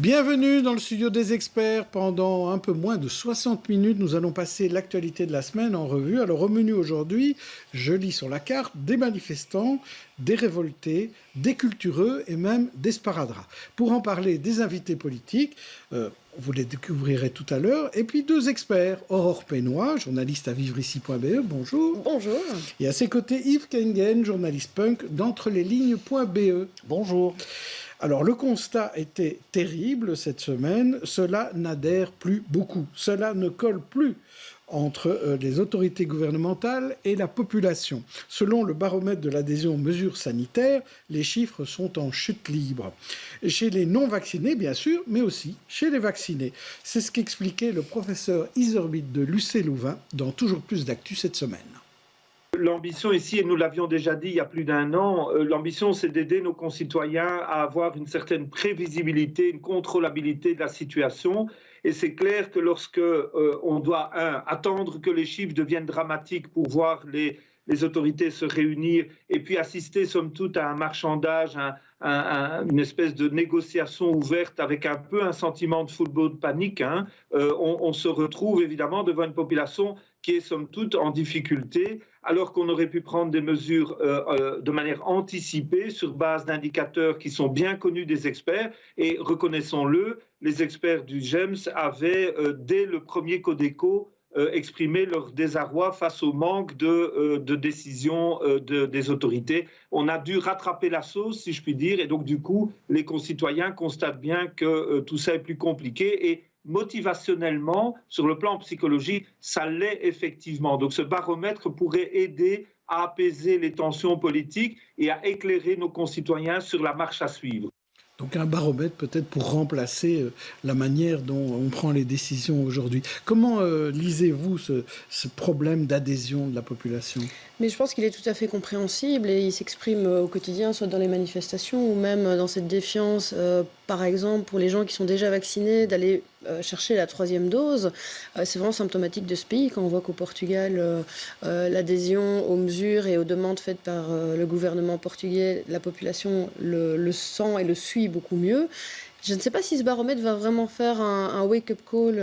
Bienvenue dans le studio des experts. Pendant un peu moins de 60 minutes, nous allons passer l'actualité de la semaine en revue. Alors au menu aujourd'hui, je lis sur la carte des manifestants, des révoltés, des cultureux et même des sparadraps. Pour en parler, des invités politiques, vous les découvrirez tout à l'heure, et puis deux experts, Aurore Pénois, journaliste à vivreici.be, bonjour. Bonjour. Et à ses côtés, Yves Kengen, journaliste punk d'entreleslignes.be. Bonjour. Alors, le constat était terrible cette semaine. Cela n'adhère plus beaucoup. Cela ne colle plus entre les autorités gouvernementales et la population. Selon le baromètre de l'adhésion aux mesures sanitaires, les chiffres sont en chute libre. Chez les non-vaccinés, bien sûr, mais aussi chez les vaccinés. C'est ce qu'expliquait le professeur Iserbyt de l'UC-Louvain dans Toujours plus d'actu cette semaine. L'ambition ici, et nous l'avions déjà dit il y a plus d'un an, l'ambition c'est d'aider nos concitoyens à avoir une certaine prévisibilité, une contrôlabilité de la situation. Et c'est clair que lorsque on doit, attendre que les chiffres deviennent dramatiques pour voir les autorités se réunir et puis assister somme toute à un marchandage, une espèce de négociation ouverte avec un peu un sentiment de football de panique, on se retrouve évidemment devant une population qui est somme toute en difficulté, alors qu'on aurait pu prendre des mesures de manière anticipée sur base d'indicateurs qui sont bien connus des experts. Et reconnaissons-le, les experts du GEMS avaient, dès le premier Codeco, exprimer leur désarroi face au manque de décision des autorités. On a dû rattraper la sauce, si je puis dire, et donc du coup, les concitoyens constatent bien que tout ça est plus compliqué et motivationnellement, sur le plan psychologique, ça l'est effectivement. Donc ce baromètre pourrait aider à apaiser les tensions politiques et à éclairer nos concitoyens sur la marche à suivre. Donc un baromètre peut-être pour remplacer la manière dont on prend les décisions aujourd'hui. Comment lisez-vous ce problème d'adhésion de la population ? Mais je pense qu'il est tout à fait compréhensible et il s'exprime au quotidien, soit dans les manifestations ou même dans cette défiance, par exemple, pour les gens qui sont déjà vaccinés, d'aller chercher la 3e dose. C'est vraiment symptomatique de ce pays quand on voit qu'au Portugal, l'adhésion aux mesures et aux demandes faites par le gouvernement portugais, la population le sent et le suit beaucoup mieux. Je ne sais pas si ce baromètre va vraiment faire un wake-up call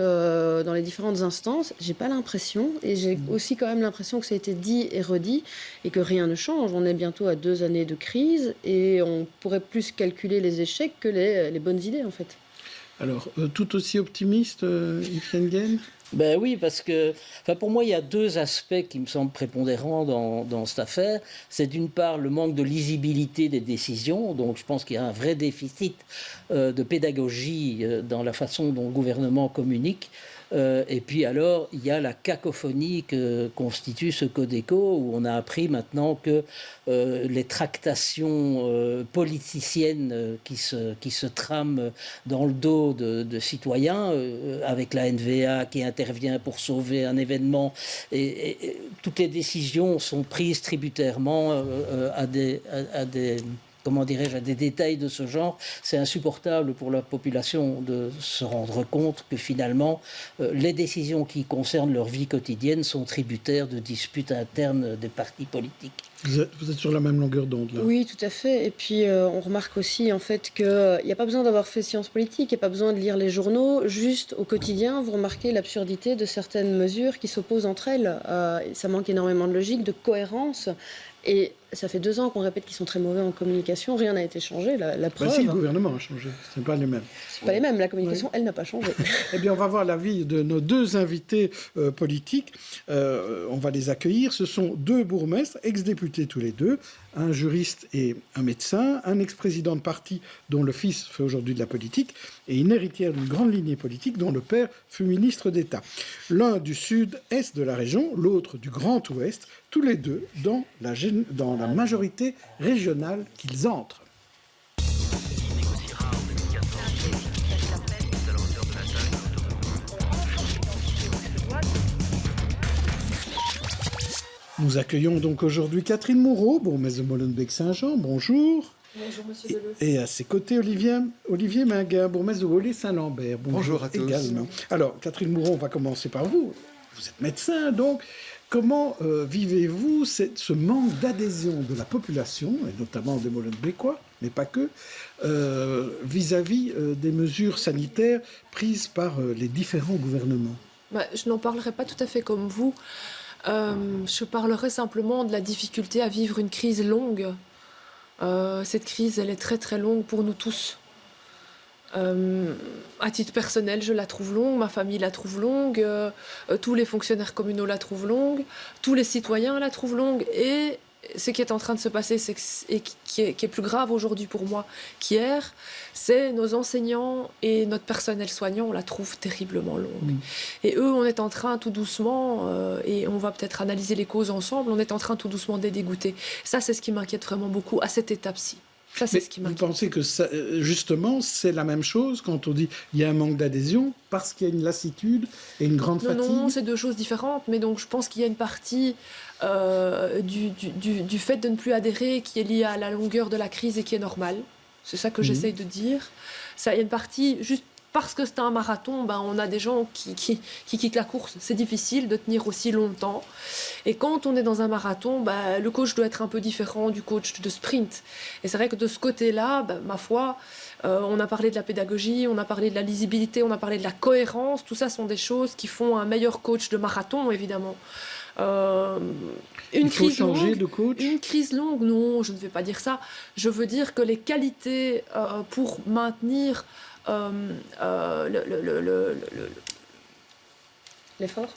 dans les différentes instances. J'ai pas l'impression. Et j'ai aussi quand même l'impression que ça a été dit et redit et que rien ne change. On est bientôt à 2 années de crise et on pourrait plus calculer les échecs que les bonnes idées, en fait. Alors, tout aussi optimiste, Yves Kengen ? Ben oui, parce que pour moi, il y a 2 aspects qui me semblent prépondérants dans cette affaire. C'est d'une part le manque de lisibilité des décisions. Donc je pense qu'il y a un vrai déficit de pédagogie dans la façon dont le gouvernement communique. Et puis alors, il y a la cacophonie que constitue ce Codeco, où on a appris maintenant que les tractations politiciennes qui se trament dans le dos de citoyens, avec la NVA qui intervient pour sauver un événement, et toutes les décisions sont prises tributairement à des détails de ce genre. C'est insupportable pour la population de se rendre compte que finalement, les décisions qui concernent leur vie quotidienne sont tributaires de disputes internes des partis politiques. Vous êtes sur la même longueur d'onde, là. Oui, tout à fait. Et puis, on remarque aussi, en fait, qu'il n'y a pas besoin d'avoir fait sciences politiques, il n'y a pas besoin de lire les journaux. Juste, au quotidien, vous remarquez l'absurdité de certaines mesures qui s'opposent entre elles. Ça manque énormément de logique, de cohérence. Et ça fait 2 ans qu'on répète qu'ils sont très mauvais en communication. Rien n'a été changé. La preuve. Si, le gouvernement a changé. Ce n'est pas les mêmes. C'est pas les mêmes. La communication, elle n'a pas changé. Eh bien, on va voir l'avis de nos 2 invités politiques. On va les accueillir. Ce sont 2 bourgmestres, ex-députés tous les 2, un juriste et un médecin, un ex-président de parti dont le fils fait aujourd'hui de la politique, et une héritière d'une grande lignée politique dont le père fut ministre d'État. L'un du sud-est de la région, l'autre du Grand Ouest, tous les 2 dans la majorité régionale qu'ils entrent. Nous accueillons donc aujourd'hui Catherine Moreau, bourgmestre de Molenbeek-Saint-Jean. Bonjour. Bonjour, monsieur Deleuze. Et à ses côtés, Olivier Minguin, bourgmestre de Woluwe-Saint-Lambert. Bonjour à tous. Également. Alors, Catherine Moreau, on va commencer par vous. Vous êtes médecin, donc. Comment vivez-vous ce manque d'adhésion de la population, et notamment des Molenbeekois, mais pas que, vis-à-vis des mesures sanitaires prises par les différents gouvernements? Je n'en parlerai pas tout à fait comme vous. Je parlerai simplement de la difficulté à vivre une crise longue. Cette crise, elle est très très longue pour nous tous. À titre personnel, je la trouve longue, ma famille la trouve longue, tous les fonctionnaires communaux la trouvent longue, tous les citoyens la trouvent longue. Et ce qui est en train de se passer, et qui est plus grave aujourd'hui pour moi qu'hier, c'est nos enseignants et notre personnel soignant, on la trouve terriblement longue. Et eux, on est en train tout doucement, et on va peut-être analyser les causes ensemble, on est en train tout doucement de les dégoûter. Ça, c'est ce qui m'inquiète vraiment beaucoup à cette étape-ci. Ça, c'est ce qui m'inquiète. Vous pensez que ça, justement, c'est la même chose quand on dit qu'il y a un manque d'adhésion parce qu'il y a une lassitude et une grande fatigue? Non, c'est deux choses différentes. Mais donc, je pense qu'il y a une partie du fait de ne plus adhérer qui est liée à la longueur de la crise et qui est normale. C'est ça que j'essaye de dire. Ça, il y a une partie juste parce que c'est un marathon, on a des gens qui quittent la course. C'est difficile de tenir aussi longtemps. Et quand on est dans un marathon, le coach doit être un peu différent du coach de sprint. Et c'est vrai que de ce côté-là, ma foi, on a parlé de la pédagogie, on a parlé de la lisibilité, on a parlé de la cohérence. Tout ça sont des choses qui font un meilleur coach de marathon, évidemment. Il faut changer de coach? Une crise longue, non, je ne vais pas dire ça. Je veux dire que les qualités pour maintenir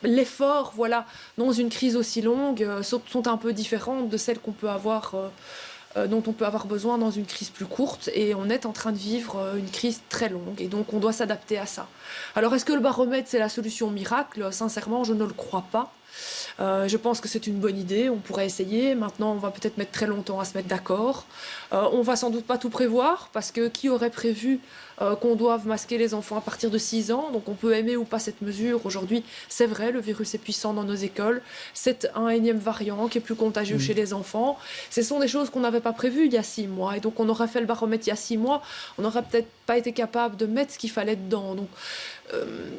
l'effort, voilà, dans une crise aussi longue, sont un peu différentes de celles qu'on peut avoir, dont on peut avoir besoin dans une crise plus courte. Et on est en train de vivre une crise très longue, et donc on doit s'adapter à ça. Alors, est-ce que le baromètre, c'est la solution miracle? Sincèrement, je ne le crois pas. Je pense que c'est une bonne idée, on pourrait essayer. Maintenant, on va peut-être mettre très longtemps à se mettre d'accord. On va sans doute pas tout prévoir, parce que qui aurait prévu qu'on doive masquer les enfants à partir de 6 ans? Donc on peut aimer ou pas cette mesure. Aujourd'hui, c'est vrai, le virus est puissant dans nos écoles. C'est un énième variant qui est plus contagieux chez les enfants. Ce sont des choses qu'on n'avait pas prévues il y a 6 mois. Et donc on aurait fait le baromètre il y a 6 mois, on n'aurait peut-être pas été capable de mettre ce qu'il fallait dedans. Donc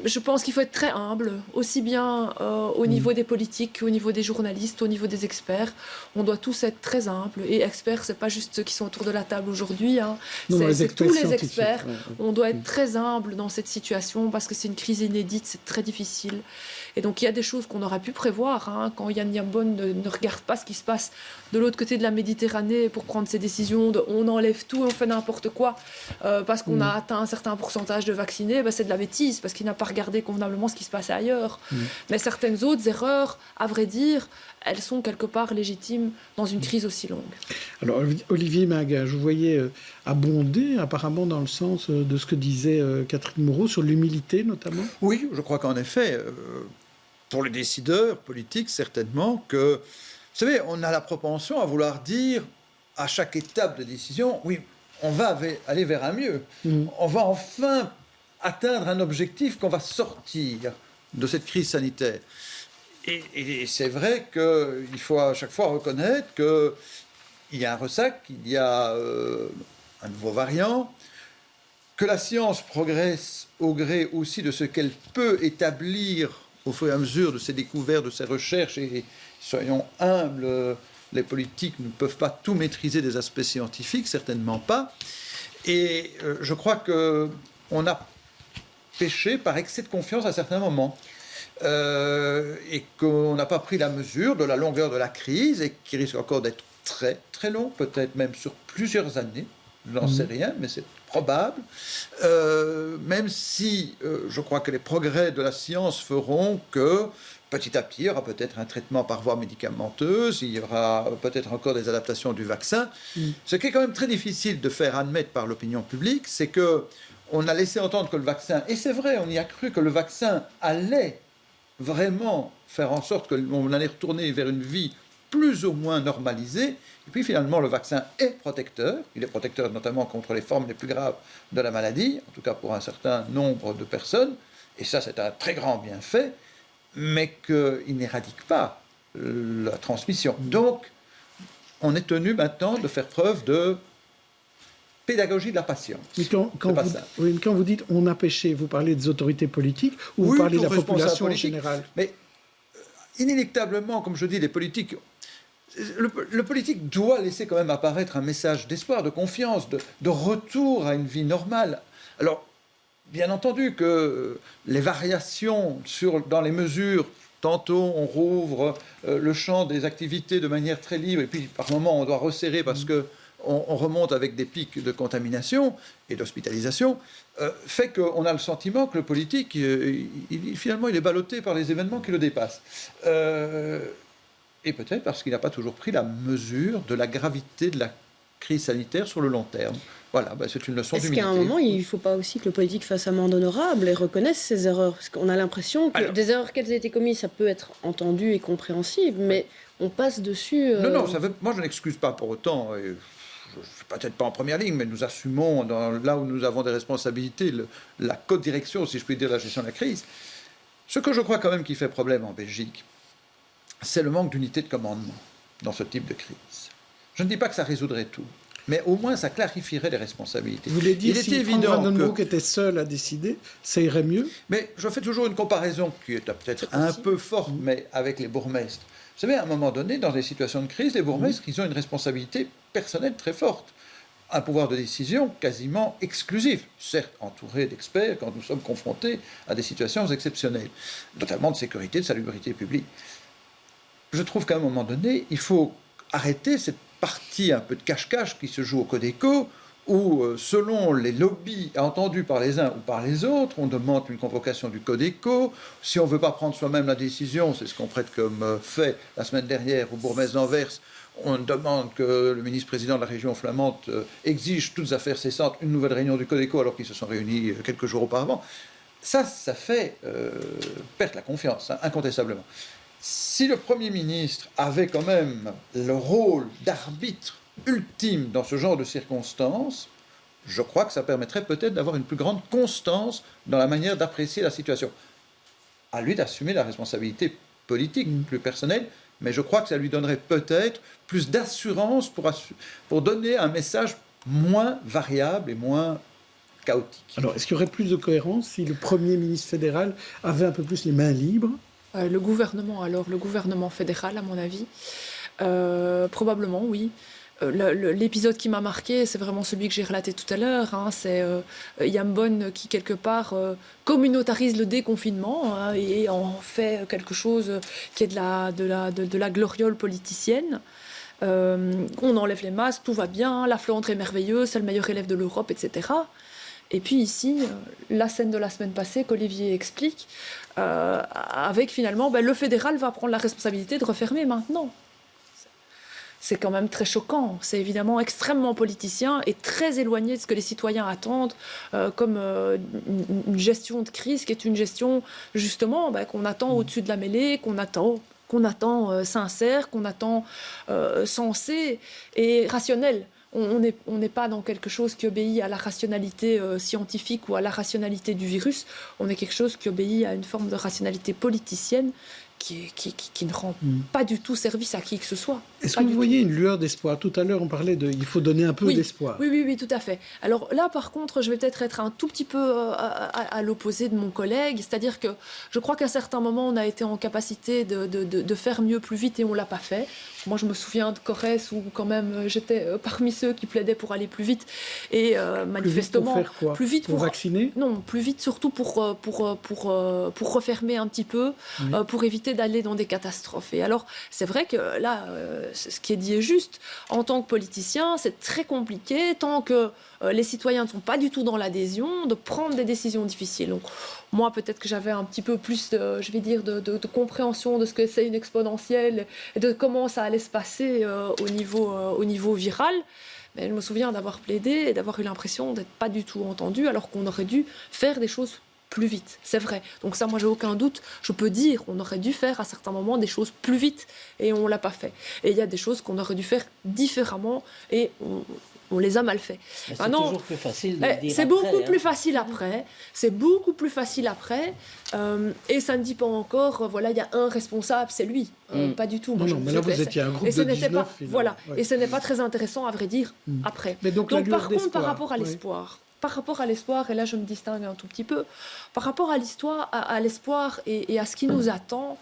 je pense qu'il faut être très humble, aussi bien au niveau des politiques qu'au niveau des journalistes, au niveau des experts. On doit tous être très humbles. Et experts, c'est pas juste ceux qui sont autour de la table aujourd'hui. C'est tous les experts. On doit être très humble dans cette situation parce que c'est une crise inédite, c'est très difficile. Et donc il y a des choses qu'on aurait pu prévoir. Quand Yann Yambon ne regarde pas ce qui se passe de l'autre côté de la Méditerranée pour prendre ses décisions de on enlève tout et on fait n'importe quoi parce qu'on a atteint un certain pourcentage de vaccinés, c'est de la bêtise parce qu'il n'a pas regardé convenablement ce qui se passait ailleurs. Mais certaines autres erreurs, à vrai dire, elles sont quelque part légitimes dans une crise aussi longue. Alors, Olivier Minguin, je vous voyais abonder apparemment dans le sens de ce que disait Catherine Moreau sur l'humilité notamment. Oui, je crois qu'en effet, pour les décideurs politiques, certainement que, vous savez, on a la propension à vouloir dire à chaque étape de décision, oui, on va aller vers un mieux. On va enfin atteindre un objectif qu'on va sortir de cette crise sanitaire. Et c'est vrai qu'il faut à chaque fois reconnaître qu'il y a un ressac, qu'il y a un nouveau variant, que la science progresse au gré aussi de ce qu'elle peut établir au fur et à mesure de ses découvertes, de ses recherches. Et soyons humbles, les politiques ne peuvent pas tout maîtriser des aspects scientifiques, certainement pas. Et je crois qu'on a péché par excès de confiance à certains moments. Et qu'on n'a pas pris la mesure de la longueur de la crise et qui risque encore d'être très très long, peut-être même sur plusieurs années, je n'en sais rien, mais c'est probable, même si je crois que les progrès de la science feront que petit à petit, il y aura peut-être un traitement par voie médicamenteuse, il y aura peut-être encore des adaptations du vaccin. Ce qui est quand même très difficile de faire admettre par l'opinion publique, c'est qu'on a laissé entendre que le vaccin, et c'est vrai, on y a cru que le vaccin allait vraiment faire en sorte qu'on allait retourner vers une vie plus ou moins normalisée. Et puis finalement, le vaccin est protecteur. Il est protecteur notamment contre les formes les plus graves de la maladie, en tout cas pour un certain nombre de personnes. Et ça, c'est un très grand bienfait, mais qu'il n'éradique pas la transmission. Donc, on est tenu maintenant de faire preuve de pédagogie de la patience. Mais quand vous dites on a péché, vous parlez des autorités politiques ou vous parlez de la population en général? Mais inéluctablement, comme je dis, les politiques le politique doit laisser quand même apparaître un message d'espoir, de confiance, de retour à une vie normale. Alors, bien entendu que les variations dans les mesures, tantôt on rouvre le champ des activités de manière très libre, et puis par moments on doit resserrer parce qu'on remonte avec des pics de contamination et d'hospitalisation, fait qu'on a le sentiment que le politique, finalement, il est ballotté par les événements qui le dépassent. Et peut-être parce qu'il n'a pas toujours pris la mesure de la gravité de la crise sanitaire sur le long terme. Voilà, c'est une leçon d'humilité. Est-ce qu'à un moment, il ne faut pas aussi que le politique fasse amende honorable et reconnaisse ses erreurs? Parce qu'on a l'impression que des erreurs qu'elles aient été commises, ça peut être entendu et compréhensible, mais on passe dessus... Non, moi je n'excuse pas pour autant... je ne suis peut-être pas en première ligne, mais nous assumons, là où nous avons des responsabilités, la co-direction, si je puis dire, de la gestion de la crise. Ce que je crois quand même qui fait problème en Belgique, c'est le manque d'unité de commandement dans ce type de crise. Je ne dis pas que ça résoudrait tout, mais au moins ça clarifierait les responsabilités. Vous voulez dire si Frank Vandenbroek était seul à décider, ça irait mieux? Mais je fais toujours une comparaison qui est peut-être un peu forte, mais avec les bourgmestres. Vous savez, à un moment donné, dans des situations de crise, les bourgmestres, ils ont une responsabilité personnelle très forte. Un pouvoir de décision quasiment exclusif, certes entouré d'experts quand nous sommes confrontés à des situations exceptionnelles, notamment de sécurité, de salubrité publique. Je trouve qu'à un moment donné, il faut arrêter cette partie un peu de cache-cache qui se joue au Codeco, où, selon les lobbies entendus par les uns ou par les autres, on demande une convocation du Codeco. Si on ne veut pas prendre soi-même la décision, c'est ce qu'on prête comme fait la semaine dernière au bourgmestre d'Anvers, on demande que le ministre-président de la région flamande exige toutes affaires cessantes une nouvelle réunion du Codeco alors qu'ils se sont réunis quelques jours auparavant. Ça fait perdre la confiance, incontestablement. Si le Premier ministre avait quand même le rôle d'arbitre ultime dans ce genre de circonstances, je crois que ça permettrait peut-être d'avoir une plus grande constance dans la manière d'apprécier la situation. À lui d'assumer la responsabilité politique plus personnelle, mais je crois que ça lui donnerait peut-être plus d'assurance pour donner un message moins variable et moins chaotique. Alors, est-ce qu'il y aurait plus de cohérence si le Premier ministre fédéral avait un peu plus les mains libres? Le gouvernement fédéral, à mon avis, probablement, oui. L'épisode qui m'a marqué, c'est vraiment celui que j'ai relaté tout à l'heure. C'est Jan Bon qui, quelque part, communautarise le déconfinement et en fait quelque chose qui est de la gloriole politicienne. On enlève les masques, tout va bien, la Flandre est merveilleuse, c'est le meilleur élève de l'Europe, etc. Et puis ici, la scène de la semaine passée qu'Olivier explique, avec finalement, le fédéral va prendre la responsabilité de refermer maintenant. C'est quand même très choquant. C'est évidemment extrêmement politicien et très éloigné de ce que les citoyens attendent comme une gestion de crise qui est une gestion justement qu'on attend au-dessus de la mêlée, qu'on attend sincère, qu'on attend sensée et rationnelle. On n'est pas dans quelque chose qui obéit à la rationalité scientifique ou à la rationalité du virus. On est quelque chose qui obéit à une forme de rationalité politicienne qui ne rend pas du tout service à qui que ce soit. Est-ce que vous voyez une lueur d'espoir? Tout à l'heure, on parlait il faut donner un peu d'espoir. Oui, tout à fait. Alors là, par contre, je vais peut-être être un tout petit peu à l'opposé de mon collègue. C'est-à-dire que je crois qu'à un certain moment, on a été en capacité de faire mieux plus vite et on ne l'a pas fait. Moi, je me souviens de Corrèze où quand même j'étais parmi ceux qui plaidaient pour aller plus vite. Et manifestement... Plus vite pour faire quoi? Plus vite pour vacciner? Non, plus vite surtout pour refermer un petit peu, pour éviter d'aller dans des catastrophes. Et alors, c'est vrai que là, ce qui est dit est juste. En tant que politicien, c'est très compliqué, tant que les citoyens ne sont pas du tout dans l'adhésion, de prendre des décisions difficiles. Donc, moi, peut-être que j'avais un petit peu plus, de compréhension de ce que c'est une exponentielle et de comment ça allait se passer au niveau viral. Mais je me souviens d'avoir plaidé et d'avoir eu l'impression d'être pas du tout entendu, alors qu'on aurait dû faire des choses plus vite, c'est vrai. Donc ça, moi, j'ai aucun doute. Je peux dire qu'on aurait dû faire à certains moments des choses plus vite et on l'a pas fait. Et il y a des choses qu'on aurait dû faire différemment et on les a mal fait. C'est toujours plus facile de le dire. C'est beaucoup plus facile après. C'est beaucoup plus facile après. Et ça ne dit pas encore, voilà, il y a un responsable, c'est lui. Pas du tout. Moi, non, mais là, vous étiez un groupe de 19. Voilà. Ouais. Et ce n'est pas très intéressant, à vrai dire, après. Mais donc par contre, par rapport à l'espoir... Par rapport à l'espoir, et là je me distingue un tout petit peu, par rapport à l'espoir et à ce qui nous attend,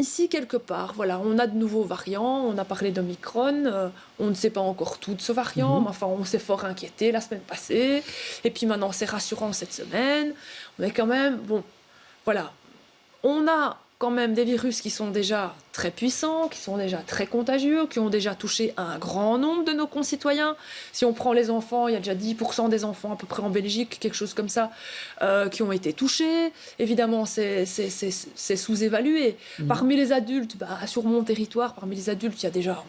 ici, quelque part, voilà, on a de nouveaux variants, on a parlé d'Omicron, on ne sait pas encore tout de ce variant, mais enfin, on s'est fort inquiété la semaine passée, et puis maintenant, c'est rassurant cette semaine. On est quand même, bon, voilà, on a quand même des virus qui sont déjà très puissants, qui sont déjà très contagieux, qui ont déjà touché un grand nombre de nos concitoyens. Si on prend les enfants, il y a déjà 10% des enfants à peu près en Belgique, quelque chose comme ça, qui ont été touchés. Évidemment, c'est sous-évalué. Parmi les adultes, sur mon territoire, parmi les adultes, il y a déjà...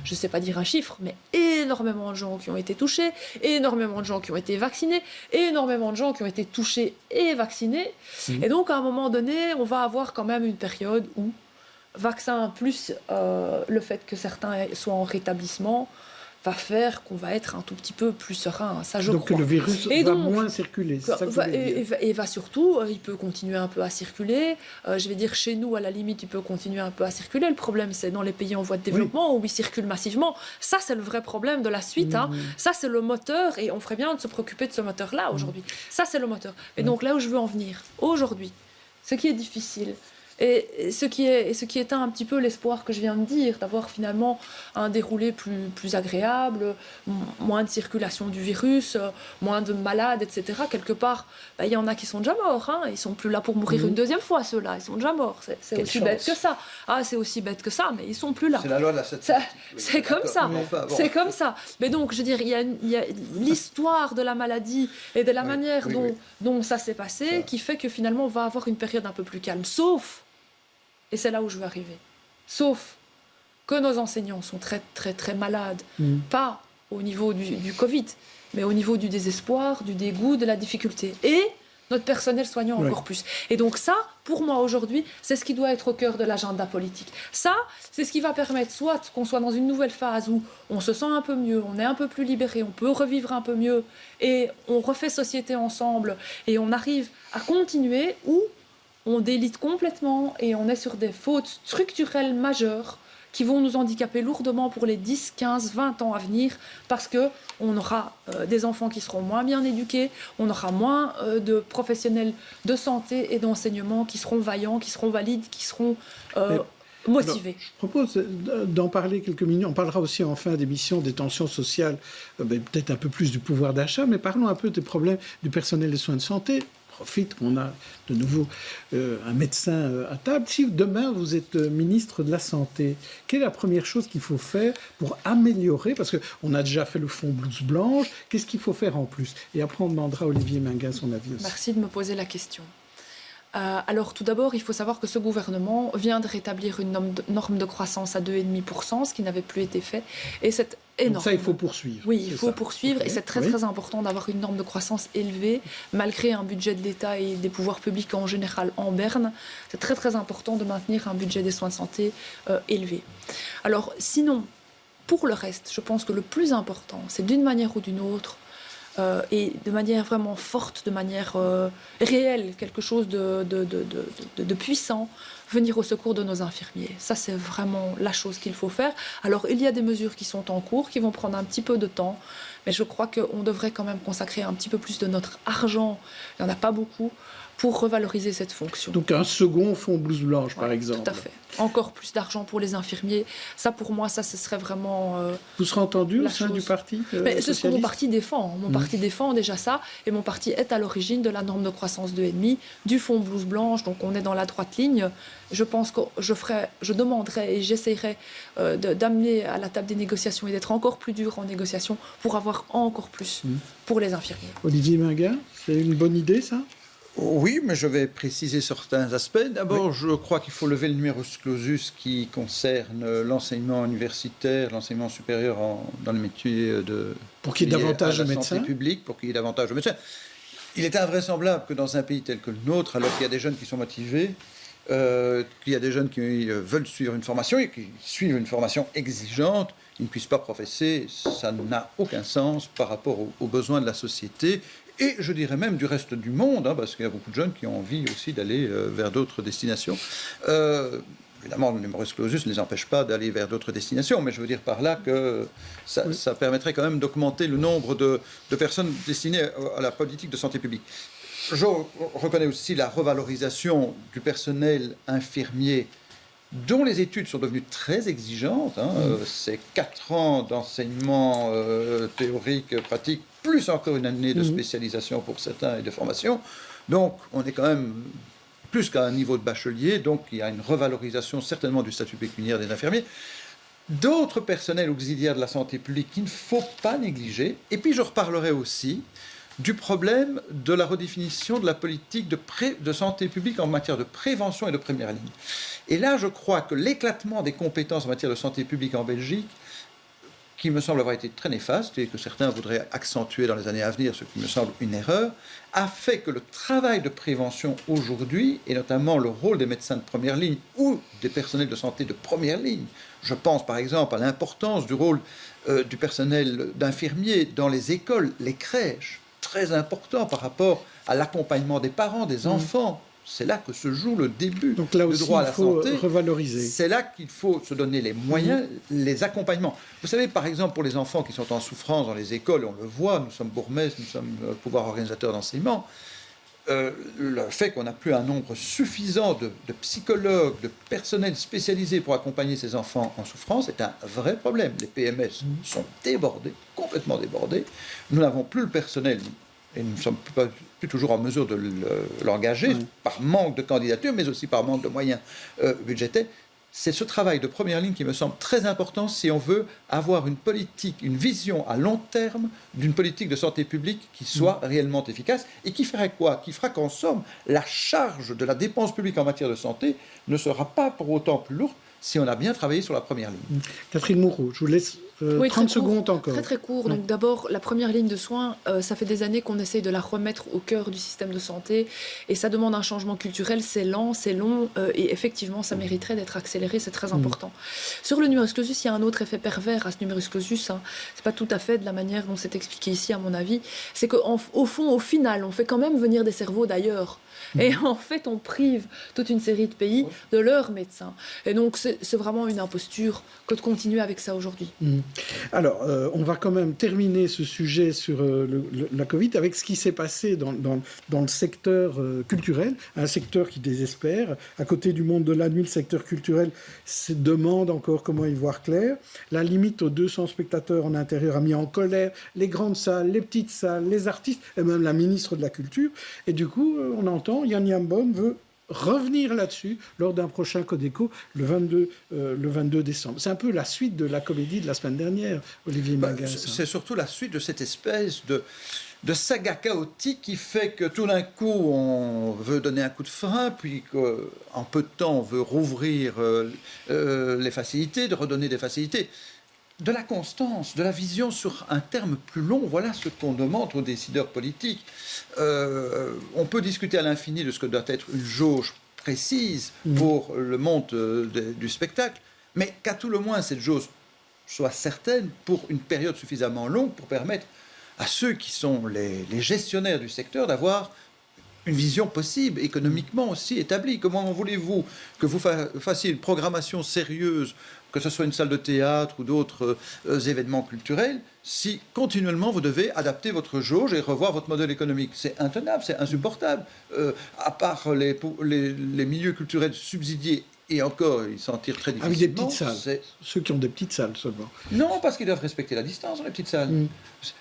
je ne sais pas dire un chiffre, mais énormément de gens qui ont été touchés, énormément de gens qui ont été vaccinés, énormément de gens qui ont été touchés et vaccinés. Et donc, à un moment donné, on va avoir quand même une période où, vaccin plus le fait que certains soient en rétablissement, va faire qu'on va être un tout petit peu plus serein. Ça, je donc crois. le virus et va donc, moins circuler. C'est ça que vous voulez dire. Et va surtout, il peut continuer un peu à circuler. Je vais dire, chez nous, à la limite, il peut continuer un peu à circuler. Le problème, c'est dans les pays en voie de développement, où il circule massivement. Ça, c'est le vrai problème de la suite. Ça, c'est le moteur, et on ferait bien de se préoccuper de ce moteur-là aujourd'hui. Ça, c'est le moteur. Et donc, là où je veux en venir, aujourd'hui, ce qui est difficile, et ce qui éteint un petit peu l'espoir que je viens de dire, d'avoir finalement un déroulé plus agréable, moins de circulation du virus, moins de malades, etc. Quelque part, il y en a qui sont déjà morts. Ils ne sont plus là pour mourir une deuxième fois, ceux-là. Ils sont déjà morts. C'est aussi bête que ça. C'est aussi bête que ça, mais ils ne sont plus là. C'est la loi de la statistique. C'est comme ça. C'est comme ça. Mais donc, je veux dire, il y a l'histoire de la maladie et de la manière dont ça s'est passé qui fait que finalement, on va avoir une période un peu plus calme. Sauf, et c'est là où je veux arriver, sauf que nos enseignants sont très, très, très malades. Pas au niveau du Covid, mais au niveau du désespoir, du dégoût, de la difficulté. Et notre personnel soignant encore plus. Et donc ça, pour moi aujourd'hui, c'est ce qui doit être au cœur de l'agenda politique. Ça, c'est ce qui va permettre soit qu'on soit dans une nouvelle phase où on se sent un peu mieux, on est un peu plus libéré, on peut revivre un peu mieux, et on refait société ensemble, et on arrive à continuer, ou on délite complètement et on est sur des fautes structurelles majeures qui vont nous handicaper lourdement pour les 10, 15, 20 ans à venir, parce qu'on aura des enfants qui seront moins bien éduqués, on aura moins de professionnels de santé et d'enseignement qui seront vaillants, qui seront valides, qui seront motivés. Alors, je propose d'en parler quelques minutes. On parlera aussi en fin d'émission des tensions sociales, peut-être un peu plus du pouvoir d'achat, mais parlons un peu des problèmes du personnel des soins de santé. Profite qu'on a de nouveau un médecin à table. Si demain vous êtes ministre de la Santé, quelle est la première chose qu'il faut faire pour améliorer, parce qu'on a déjà fait le fonds blouse blanche, qu'est-ce qu'il faut faire en plus? Et après on demandera à Olivier Minguin son avis aussi. Merci de me poser la question. Alors tout d'abord, il faut savoir que ce gouvernement vient de rétablir une norme de croissance à 2,5%, ce qui n'avait plus été fait, et c'est énorme. Donc ça, il faut poursuivre. Oui, il faut poursuivre, et c'est très très important d'avoir une norme de croissance élevée, malgré un budget de l'État et des pouvoirs publics en général en berne. C'est très très important de maintenir un budget des soins de santé élevé. Alors sinon, pour le reste, je pense que le plus important, c'est d'une manière ou d'une autre, et de manière vraiment forte, de manière réelle, quelque chose de puissant, venir au secours de nos infirmiers. Ça, c'est vraiment la chose qu'il faut faire. Alors, il y a des mesures qui sont en cours, qui vont prendre un petit peu de temps, mais je crois qu'on devrait quand même consacrer un petit peu plus de notre argent, il n'y en a pas beaucoup, pour revaloriser cette fonction. Donc un second fonds blouse blanche, par exemple. Tout à fait. Encore plus d'argent pour les infirmiers. Ça, pour moi, ça, ce serait vraiment... Vous serez entendu au sein du parti c'est ce que mon parti défend. Mon parti défend déjà ça. Et mon parti est à l'origine de la norme de croissance 2,5, du fonds blouse blanche. Donc on est dans la droite ligne. Je pense que je demanderai et j'essaierai d'amener à la table des négociations et d'être encore plus dur en négociation pour avoir encore plus pour les infirmiers. Olivier Minguin, c'est une bonne idée, ça? Oui, mais je vais préciser certains aspects. D'abord, je crois qu'il faut lever le numerus clausus qui concerne l'enseignement universitaire, l'enseignement supérieur dans les métiers pour qu'il y ait davantage de médecins. Santé publique, pour qu'il y ait davantage de médecins. Il est invraisemblable que dans un pays tel que le nôtre, alors qu'il y a des jeunes qui sont motivés, qu'il y a des jeunes qui veulent suivre une formation et qui suivent une formation exigeante, ils ne puissent pas professer. Ça n'a aucun sens par rapport aux besoins de la société. Et je dirais même du reste du monde, parce qu'il y a beaucoup de jeunes qui ont envie aussi d'aller vers d'autres destinations. Évidemment, le numerus clausus ne les empêche pas d'aller vers d'autres destinations, mais je veux dire par là que ça permettrait quand même d'augmenter le nombre de personnes destinées à la politique de santé publique. Je reconnais aussi la revalorisation du personnel infirmier dont les études sont devenues très exigeantes. C'est 4 ans d'enseignement théorique, pratique, plus encore une année de spécialisation pour certains et de formation. Donc, on est quand même plus qu'à un niveau de bachelier, donc il y a une revalorisation certainement du statut pécuniaire des infirmiers. D'autres personnels auxiliaires de la santé publique qu'il ne faut pas négliger. Et puis, je reparlerai aussi du problème de la redéfinition de la politique de santé publique en matière de prévention et de première ligne. Et là, je crois que l'éclatement des compétences en matière de santé publique en Belgique, qui me semble avoir été très néfaste et que certains voudraient accentuer dans les années à venir, ce qui me semble une erreur, a fait que le travail de prévention aujourd'hui, et notamment le rôle des médecins de première ligne ou des personnels de santé de première ligne, je pense par exemple à l'importance du rôle du personnel d'infirmiers dans les écoles, les crèches, très important par rapport à l'accompagnement des parents, des enfants. C'est là que se joue le début Donc là du aussi, droit à la santé. il faut revaloriser. C'est là qu'il faut se donner les moyens, les accompagnements. Vous savez, par exemple, pour les enfants qui sont en souffrance dans les écoles, on le voit, nous sommes bourgmestres, nous sommes pouvoir organisateur d'enseignement, le fait qu'on n'a plus un nombre suffisant de psychologues, de personnel spécialisé pour accompagner ces enfants en souffrance est un vrai problème. Les PMS sont débordés, complètement débordés. Nous n'avons plus le personnel et nous ne sommes plus toujours en mesure de l'engager par manque de candidatures, mais aussi par manque de moyens budgétaires. C'est ce travail de première ligne qui me semble très important si on veut avoir une politique, une vision à long terme d'une politique de santé publique qui soit réellement efficace et qui ferait quoi? Qui fera qu'en somme, la charge de la dépense publique en matière de santé ne sera pas pour autant plus lourde si on a bien travaillé sur la première ligne. Catherine Moreau, je vous laisse 30 secondes encore. Très très court. Donc d'abord, la première ligne de soins, ça fait des années qu'on essaye de la remettre au cœur du système de santé et ça demande un changement culturel, c'est lent, c'est long et effectivement ça mériterait d'être accéléré, c'est très important. Sur le numerus clausus, il y a un autre effet pervers à ce numerus clausus, c'est pas tout à fait de la manière dont c'est expliqué ici à mon avis, c'est qu'au fond, au final, on fait quand même venir des cerveaux d'ailleurs. Et en fait, on prive toute une série de pays de leurs médecins. Et donc, c'est vraiment une imposture que de continuer avec ça aujourd'hui. Alors, on va quand même terminer ce sujet sur la Covid avec ce qui s'est passé dans le secteur culturel, un secteur qui désespère. À côté du monde de la nuit, le secteur culturel se demande encore comment y voir clair. La limite aux 200 spectateurs en intérieur a mis en colère les grandes salles, les petites salles, les artistes et même la ministre de la Culture. Et du coup, on entend Yann Yambon veut revenir là-dessus lors d'un prochain Codeco le 22 décembre. C'est un peu la suite de la comédie de la semaine dernière, Olivier Magin. C'est surtout la suite de cette espèce de saga chaotique qui fait que tout d'un coup on veut donner un coup de frein, puis qu'en peu de temps on veut rouvrir les facilités, de redonner des facilités. De la constance, de la vision sur un terme plus long, voilà ce qu'on demande aux décideurs politiques. On peut discuter à l'infini de ce que doit être une jauge précise pour le monde du spectacle, mais qu'à tout le moins cette jauge soit certaine pour une période suffisamment longue pour permettre à ceux qui sont les gestionnaires du secteur d'avoir une vision possible, économiquement aussi établie. Comment voulez-vous que vous fassiez une programmation sérieuse, que ce soit une salle de théâtre ou d'autres événements culturels, si continuellement vous devez adapter votre jauge et revoir votre modèle économique? C'est intenable, c'est insupportable. À part les milieux culturels subsidiés, et encore, ils s'en tirent très difficilement. Avec des petites salles. Ceux qui ont des petites salles seulement. Non, parce qu'ils doivent respecter la distance dans les petites salles.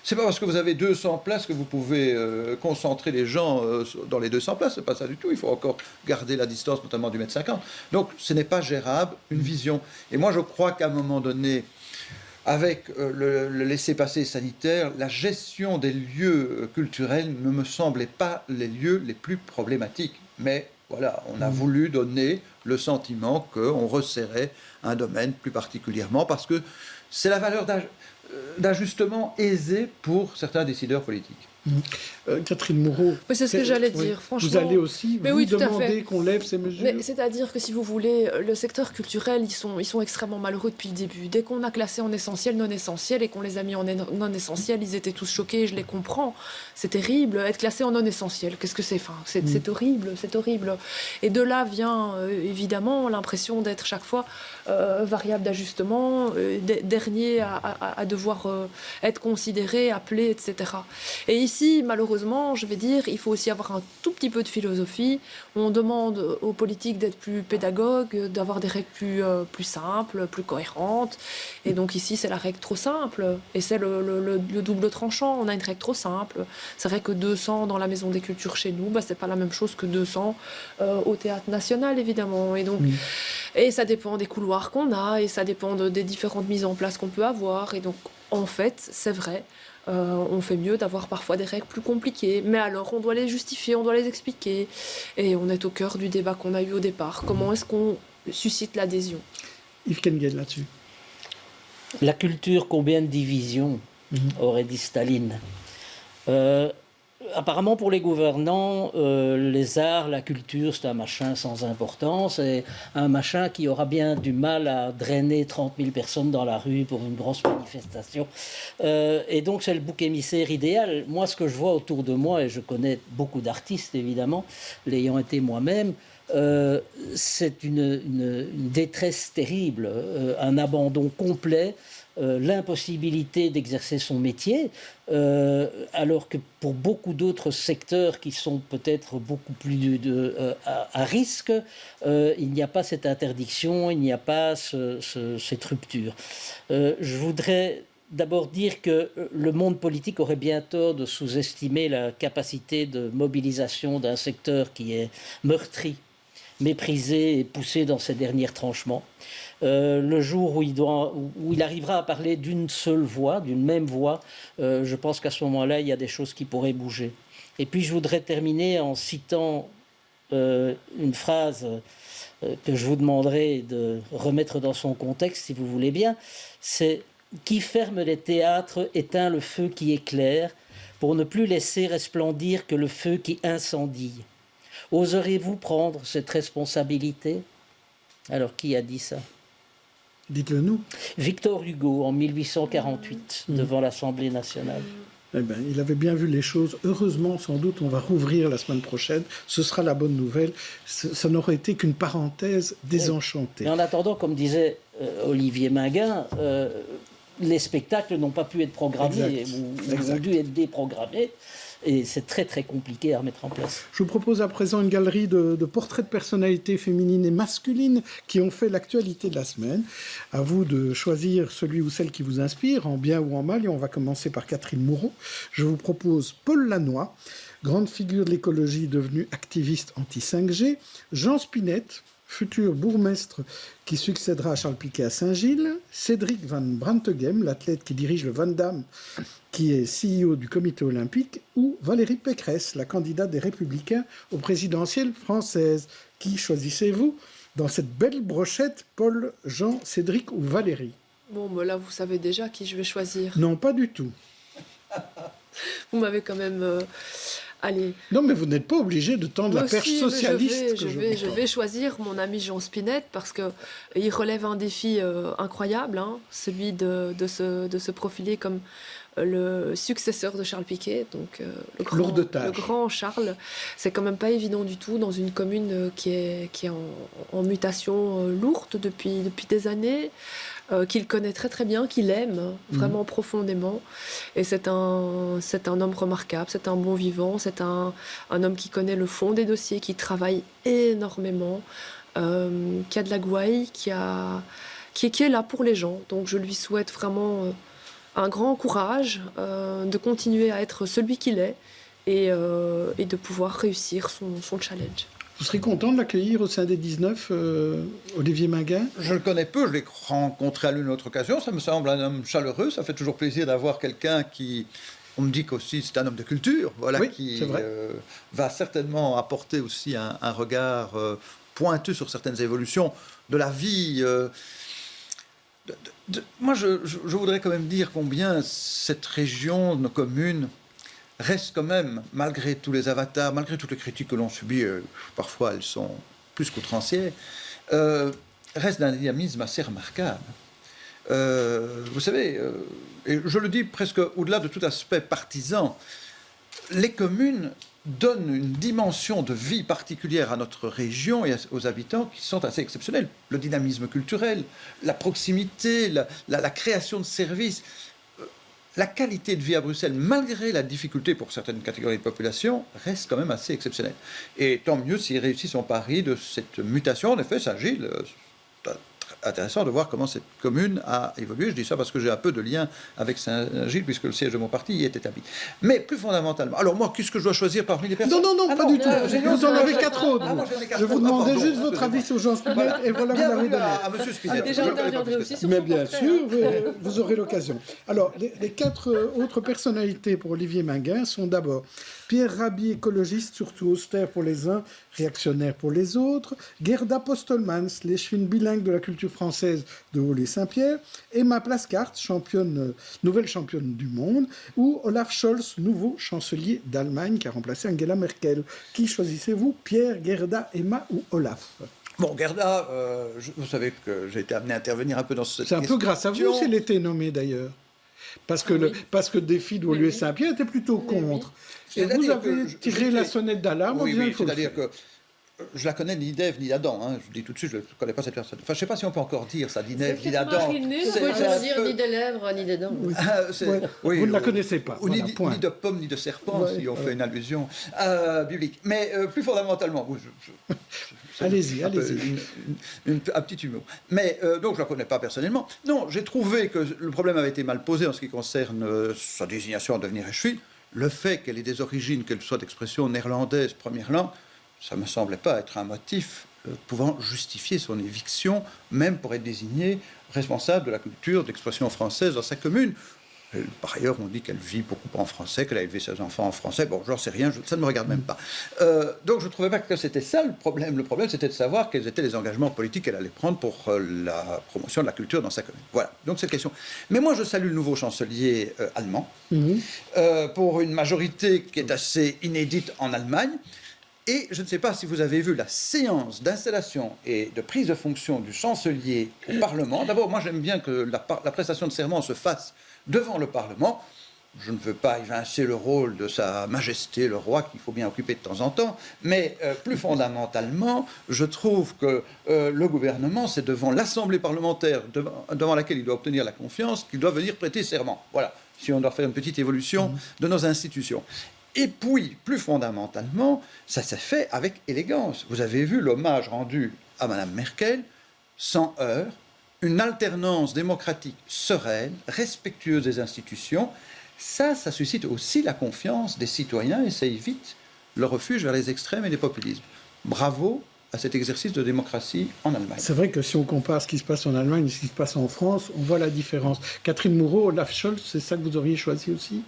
C'est pas parce que vous avez 200 places que vous pouvez concentrer les gens dans les 200 places. C'est pas ça du tout. Il faut encore garder la distance, notamment du 1,50 m. Donc, ce n'est pas gérable, une vision. Et moi, je crois qu'à un moment donné, avec le laissez-passer sanitaire, la gestion des lieux culturels ne me semblait pas les lieux les plus problématiques. Mais voilà, on a voulu donner le sentiment qu'on resserrait un domaine plus particulièrement parce que c'est la valeur d'ajustement aisée pour certains décideurs politiques. Catherine Moreau. Oui, c'est ce que j'allais dire, franchement. Vous allez aussi demander qu'on lève ces mesures. Mais c'est-à-dire que si vous voulez, le secteur culturel, ils sont extrêmement malheureux depuis le début. Dès qu'on a classé en essentiel, non essentiel, et qu'on les a mis en non essentiel, ils étaient tous choqués, je les comprends. C'est terrible, être classé en non essentiel. Qu'est-ce que c'est? C'est horrible, c'est horrible. Et de là vient évidemment l'impression d'être chaque fois variable d'ajustement, dernier à devoir être considéré, appelé, etc. Et ici, ici, malheureusement, je vais dire, il faut aussi avoir un tout petit peu de philosophie. On demande aux politiques d'être plus pédagogues, d'avoir des règles plus simples, plus cohérentes. Et donc ici, c'est la règle trop simple. Et c'est le double tranchant. On a une règle trop simple. C'est vrai que 200 dans la Maison des Cultures chez nous, c'est pas la même chose que 200 au Théâtre National, évidemment. Et donc, et ça dépend des couloirs qu'on a, et ça dépend des différentes mises en place qu'on peut avoir. Et donc, en fait, c'est vrai. On fait mieux d'avoir parfois des règles plus compliquées. Mais alors, on doit les justifier, on doit les expliquer. Et on est au cœur du débat qu'on a eu au départ. Comment est-ce qu'on suscite l'adhésion? Yves Kenguel, là-dessus. La culture, combien de divisions, aurait dit Staline. Apparemment, pour les gouvernants, les arts, la culture, c'est un machin sans importance, et un machin qui aura bien du mal à drainer 30 000 personnes dans la rue pour une grosse manifestation. Et donc, c'est le bouc émissaire idéal. Moi, ce que je vois autour de moi, et je connais beaucoup d'artistes, évidemment, l'ayant été moi-même, c'est une détresse terrible, un abandon complet, l'impossibilité d'exercer son métier, alors que pour beaucoup d'autres secteurs qui sont peut-être beaucoup plus à risque, il n'y a pas cette interdiction, il n'y a pas cette rupture. Je voudrais d'abord dire que le monde politique aurait bien tort de sous-estimer la capacité de mobilisation d'un secteur qui est meurtri, méprisé et poussé dans ses derniers retranchements. Le jour où il arrivera à parler d'une seule voix, d'une même voix, je pense qu'à ce moment-là, il y a des choses qui pourraient bouger. Et puis, je voudrais terminer en citant une phrase que je vous demanderai de remettre dans son contexte, si vous voulez bien. C'est « Qui ferme les théâtres éteint le feu qui éclaire, pour ne plus laisser resplendir que le feu qui incendie. Oserez-vous prendre cette responsabilité ?» Alors, qui a dit ça? Dites-le nous. Victor Hugo, en 1848, devant l'Assemblée nationale. Eh bien, il avait bien vu les choses. Heureusement, sans doute, on va rouvrir la semaine prochaine. Ce sera la bonne nouvelle. Ça n'aurait été qu'une parenthèse désenchantée. Et en attendant, comme disait Olivier Minguin, les spectacles n'ont pas pu être programmés ou ont dû être déprogrammés. Et c'est très très compliqué à remettre en place. Je vous propose à présent une galerie de portraits de personnalités féminines et masculines qui ont fait l'actualité de la semaine. À vous de choisir celui ou celle qui vous inspire, en bien ou en mal. Et on va commencer par Catherine Moreau. Je vous propose Paul Lannoy, grande figure de l'écologie devenue activiste anti-5G. Jean Spinette, futur bourgmestre qui succédera à Charles Piquet à Saint-Gilles. Cédric Van Branteghem, l'athlète qui dirige le Van Damme, qui est CEO du comité olympique, ou Valérie Pécresse, la candidate des Républicains aux présidentielles françaises. Qui choisissez-vous dans cette belle brochette, Paul, Jean, Cédric ou Valérie? Bon, là, vous savez déjà qui je vais choisir. Non, pas du tout. Vous m'avez quand même... Allez. Non, mais vous n'êtes pas obligé de tendre la perche socialiste. Je vais choisir mon ami Jean Spinette parce qu'il relève un défi incroyable, celui de se profiler comme le successeur de Charles Piquet, donc le grand Charles. C'est quand même pas évident du tout dans une commune qui est en mutation lourde depuis des années. Qu'il connaît très très bien, qu'il aime vraiment profondément. Et c'est un homme remarquable, c'est un bon vivant, c'est un homme qui connaît le fond des dossiers, qui travaille énormément, qui a de la gouaille, qui est là pour les gens. Donc je lui souhaite vraiment un grand courage de continuer à être celui qu'il est et de pouvoir réussir son challenge. Vous serez content de l'accueillir au sein des 19, Olivier Minguin? Je le connais peu, je l'ai rencontré à l'une autre occasion. Ça me semble un homme chaleureux. Ça fait toujours plaisir d'avoir quelqu'un qui... On me dit qu'aussi c'est un homme de culture, voilà, oui, qui va certainement apporter aussi un regard pointu sur certaines évolutions de la vie. Moi, je voudrais quand même dire combien cette région, nos communes, reste quand même, malgré tous les avatars, malgré toutes les critiques que l'on subit, parfois elles sont plus qu'outrancières, reste d'un dynamisme assez remarquable. Vous savez, et je le dis presque au-delà de tout aspect partisan, les communes donnent une dimension de vie particulière à notre région et aux habitants qui sont assez exceptionnels. Le dynamisme culturel, la proximité, la création de services. la qualité de vie à Bruxelles, malgré la difficulté pour certaines catégories de population, reste quand même assez exceptionnelle. Et tant mieux s'il réussit son pari de cette mutation. En effet, Saint-Gilles, c'est intéressant de voir comment cette commune a évolué. Je dis ça parce que j'ai un peu de lien avec Saint-Gilles, puisque le siège de mon parti y est établi. Mais plus fondamentalement, alors moi, qu'est-ce que je dois choisir parmi les personnes? Non, pas du tout. Vous en avez 4 autres. Je vous demandais juste pardon, votre avis sur Jean Spinetta, et voilà, vous l'avez donné. à monsieur Spinetta. Déjà, Je on connais pas reviendrait plus que aussi ça. sur Mais son bien portrait, sûr, hein. vous aurez l'occasion. Alors, les 4 autres personnalités pour Olivier Minguin sont d'abord Pierre Rabhi, écologiste, surtout austère pour les uns, réactionnaire pour les autres, Gerda Postelmans, l'échevine bilingue de la culture française de Haut-les-Saint-Pierre, Emma Plascart, nouvelle championne du monde, ou Olaf Scholz, nouveau chancelier d'Allemagne qui a remplacé Angela Merkel. Qui choisissez-vous, Pierre, Gerda, Emma ou Olaf? Bon, Gerda, vous savez que j'ai été amené à intervenir un peu dans cette C'est un question. peu grâce à vous s'il était nommé d'ailleurs. Parce que, parce que Défi de Woluwe-Saint-Pierre était plutôt contre. Et vous avez tiré la sonnette d'alarme en disant il faut le c'est-à-dire faire. que je la connais ni d'Ève ni d'Adam. Hein. Je dis tout de suite, je ne connais pas cette personne. Enfin, je ne sais pas si on peut encore dire ça, ni d'Ève ni d'Adam. Vous pouvez toujours dire ni des lèvres, ni des dents. Vous ne la connaissez pas. Ou Voilà, ni point. de pomme, ni de serpent, si on fait une allusion biblique. Mais plus fondamentalement, Allez-y. un petit humour. Mais donc, je ne la connais pas personnellement. Non, j'ai trouvé que le problème avait été mal posé en ce qui concerne sa désignation à devenir échevine. Le fait qu'elle ait des origines, qu'elle soit d'expression néerlandaise première langue, ça ne me semblait pas être un motif pouvant justifier son éviction, même pour être désignée responsable de la culture d'expression française dans sa commune. Par ailleurs, on dit qu'elle vit beaucoup en français, qu'elle a élevé ses enfants en français. Bon, j'en sais rien, ça ne me regarde même pas. Donc, je ne trouvais pas que c'était ça le problème. Le problème, c'était de savoir quels étaient les engagements politiques qu'elle allait prendre pour la promotion de la culture dans sa commune. Voilà, donc cette question. Mais moi, je salue le nouveau chancelier allemand pour une majorité qui est assez inédite en Allemagne. Et je ne sais pas si vous avez vu la séance d'installation et de prise de fonction du chancelier au Parlement. D'abord, moi, j'aime bien que la prestation de serment se fasse devant le Parlement. Je ne veux pas évincer le rôle de Sa Majesté le Roi, qu'il faut bien occuper de temps en temps, mais plus fondamentalement, je trouve que le gouvernement, c'est devant l'Assemblée parlementaire, devant laquelle il doit obtenir la confiance, qu'il doit venir prêter serment. Voilà, si on doit faire une petite évolution de nos institutions. Et puis, plus fondamentalement, ça s'est fait avec élégance. Vous avez vu l'hommage rendu à Mme Merkel, sans heurts, une alternance démocratique sereine, respectueuse des institutions. Ça suscite aussi la confiance des citoyens et ça évite le refuge vers les extrêmes et les populismes. Bravo à cet exercice de démocratie en Allemagne. C'est vrai que si on compare ce qui se passe en Allemagne et ce qui se passe en France, on voit la différence. Catherine Moreau, Olaf Scholz, c'est ça que vous auriez choisi aussi?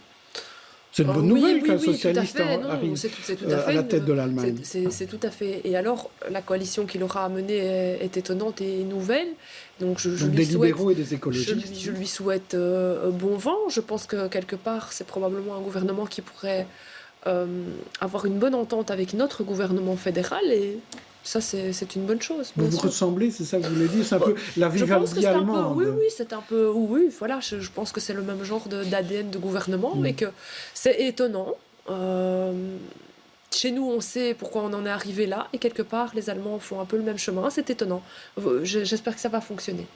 C'est une bonne nouvelle qu'un socialiste arrive à la tête de l'Allemagne. C'est tout à fait. Et alors, la coalition qu'il aura amenée est étonnante et nouvelle. Donc, des libéraux et des écologistes. Je lui souhaite bon vent. Je pense que quelque part, c'est probablement un gouvernement qui pourrait avoir une bonne entente avec notre gouvernement fédéral. Et ça, c'est une bonne chose. Vous vous ressemblez, c'est ça que vous voulez dire? C'est un peu la Vivaldi allemande. Oui, c'est un peu... Oui, voilà, je pense que c'est le même genre d'ADN de gouvernement et que c'est étonnant. Chez nous, on sait pourquoi on en est arrivé là et quelque part, les Allemands font un peu le même chemin. C'est étonnant. J'espère que ça va fonctionner.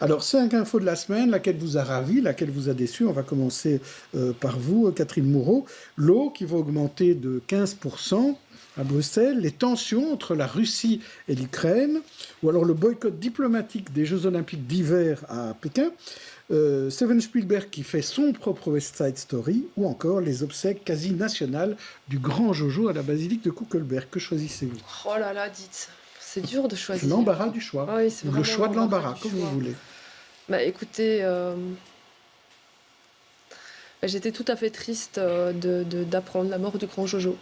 Alors, 5 infos de la semaine, laquelle vous a ravi, laquelle vous a déçu. On va commencer par vous, Catherine Moreau. L'eau qui va augmenter de 15%. À Bruxelles, les tensions entre la Russie et l'Ukraine, ou alors le boycott diplomatique des Jeux Olympiques d'hiver à Pékin, Steven Spielberg qui fait son propre West Side Story, ou encore les obsèques quasi nationales du grand Jojo à la basilique de Kuckelberg. Que choisissez-vous? Oh là là, dites, c'est dur de choisir. L'embarras du choix. Ah oui, c'est le choix de l'embarras, comme vous voulez. Bah écoutez, j'étais tout à fait triste d'apprendre la mort du grand Jojo.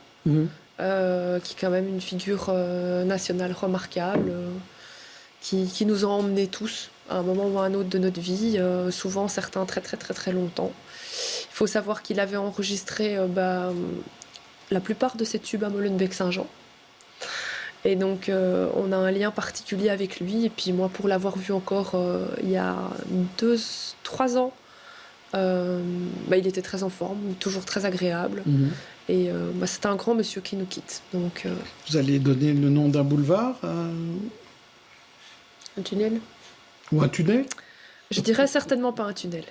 Qui est quand même une figure nationale remarquable, qui nous a emmenés tous à un moment ou à un autre de notre vie, souvent certains très très très très longtemps. Il faut savoir qu'il avait enregistré la plupart de ses tubes à Molenbeek-Saint-Jean. Et donc on a un lien particulier avec lui. Et puis moi, pour l'avoir vu encore il y a 2-3 ans, il était très en forme, toujours très agréable. Et c'est un grand monsieur qui nous quitte. Donc, vous allez donner le nom d'un boulevard un tunnel? Ou un tunnel? Je dirais certainement pas un tunnel.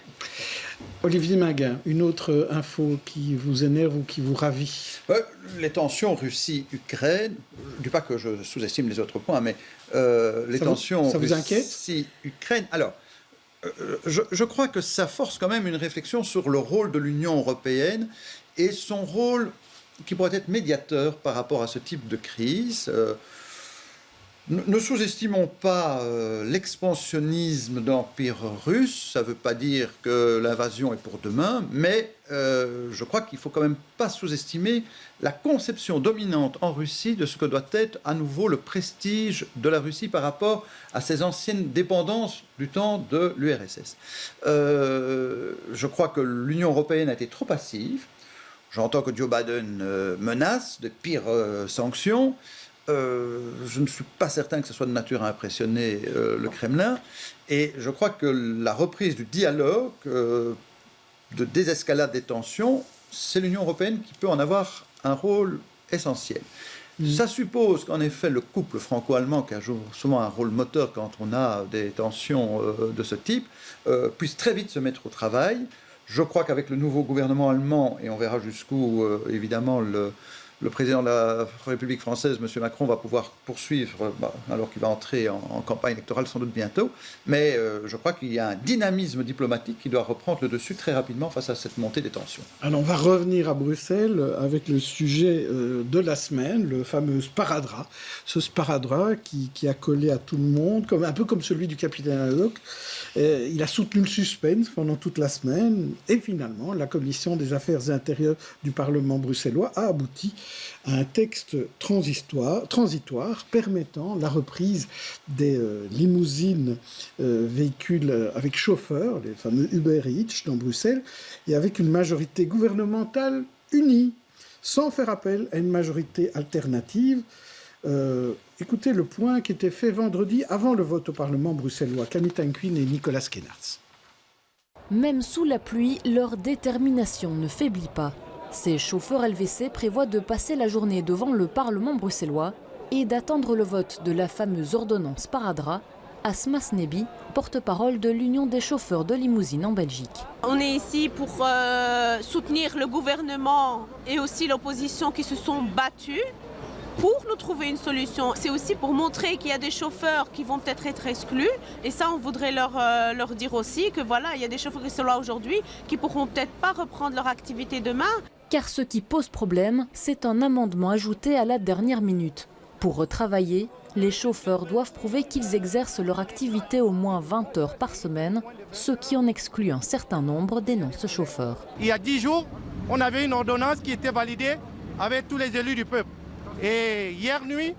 Olivier Minguin, une autre info qui vous énerve ou qui vous ravit? Les tensions Russie-Ukraine, je ne dis pas que je sous-estime les autres points, mais les tensions ça vous inquiète? Russie-Ukraine... Alors, je crois que ça force quand même une réflexion sur le rôle de l'Union européenne et son rôle qui pourrait être médiateur par rapport à ce type de crise. Ne sous-estimons pas l'expansionnisme de l'Empire russe, ça ne veut pas dire que l'invasion est pour demain, mais je crois qu'il ne faut quand même pas sous-estimer la conception dominante en Russie de ce que doit être à nouveau le prestige de la Russie par rapport à ses anciennes dépendances du temps de l'URSS. Je crois que l'Union européenne a été trop passive. J'entends que Joe Biden menace de pires sanctions. Je ne suis pas certain que ce soit de nature à impressionner le Kremlin. Et je crois que la reprise du dialogue, de désescalade des tensions, c'est l'Union européenne qui peut en avoir un rôle essentiel. Ça suppose qu'en effet, le couple franco-allemand, qui joue souvent un rôle moteur quand on a des tensions de ce type, puisse très vite se mettre au travail. Je crois qu'avec le nouveau gouvernement allemand, et on verra jusqu'où, évidemment, le président de la République française, M. Macron, va pouvoir poursuivre, alors qu'il va entrer en campagne électorale sans doute bientôt. Mais je crois qu'il y a un dynamisme diplomatique qui doit reprendre le dessus très rapidement face à cette montée des tensions. Alors on va revenir à Bruxelles avec le sujet de la semaine, le fameux sparadrap. Ce sparadrap qui a collé à tout le monde, un peu comme celui du capitaine Haddock. Il a soutenu le suspense pendant toute la semaine. Et finalement, la commission des affaires intérieures du Parlement bruxellois a abouti à un texte transitoire permettant la reprise des limousines véhicules avec chauffeur, les fameux Uber Eats dans Bruxelles, et avec une majorité gouvernementale unie, sans faire appel à une majorité alternative. Écoutez le point qui était fait vendredi avant le vote au Parlement bruxellois. Camille Tanquin et Nicolas Kenartz. Même sous la pluie, leur détermination ne faiblit pas. Ces chauffeurs LVC prévoient de passer la journée devant le Parlement bruxellois et d'attendre le vote de la fameuse ordonnance Sparadrap. Asmas Nebi, porte-parole de l'Union des chauffeurs de limousine en Belgique. On est ici pour soutenir le gouvernement et aussi l'opposition qui se sont battus pour nous trouver une solution. C'est aussi pour montrer qu'il y a des chauffeurs qui vont peut-être être exclus. Et ça, on voudrait leur dire aussi que voilà, il y a des chauffeurs qui sont là aujourd'hui qui pourront peut-être pas reprendre leur activité demain. Car ce qui pose problème, c'est un amendement ajouté à la dernière minute. Pour retravailler, les chauffeurs doivent prouver qu'ils exercent leur activité au moins 20 heures par semaine, ce qui en exclut un certain nombre, dénonce chauffeurs. Il y a 10 jours, on avait une ordonnance qui était validée avec tous les élus du peuple. Et hier nuit,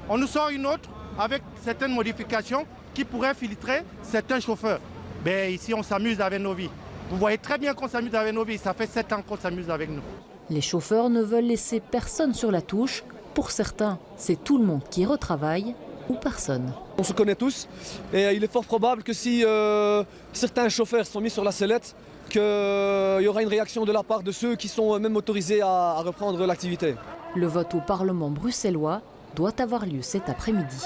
on nous sort une autre avec certaines modifications qui pourraient filtrer certains chauffeurs. Mais ici, on s'amuse avec nos vies. Vous voyez très bien qu'on s'amuse avec nos vies. Ça fait 7 ans qu'on s'amuse avec nous. Les chauffeurs ne veulent laisser personne sur la touche. Pour certains, c'est tout le monde qui retravaille ou personne. On se connaît tous et il est fort probable que si certains chauffeurs sont mis sur la sellette, qu'il y aura une réaction de la part de ceux qui sont même autorisés à reprendre l'activité. Le vote au Parlement bruxellois doit avoir lieu cet après-midi.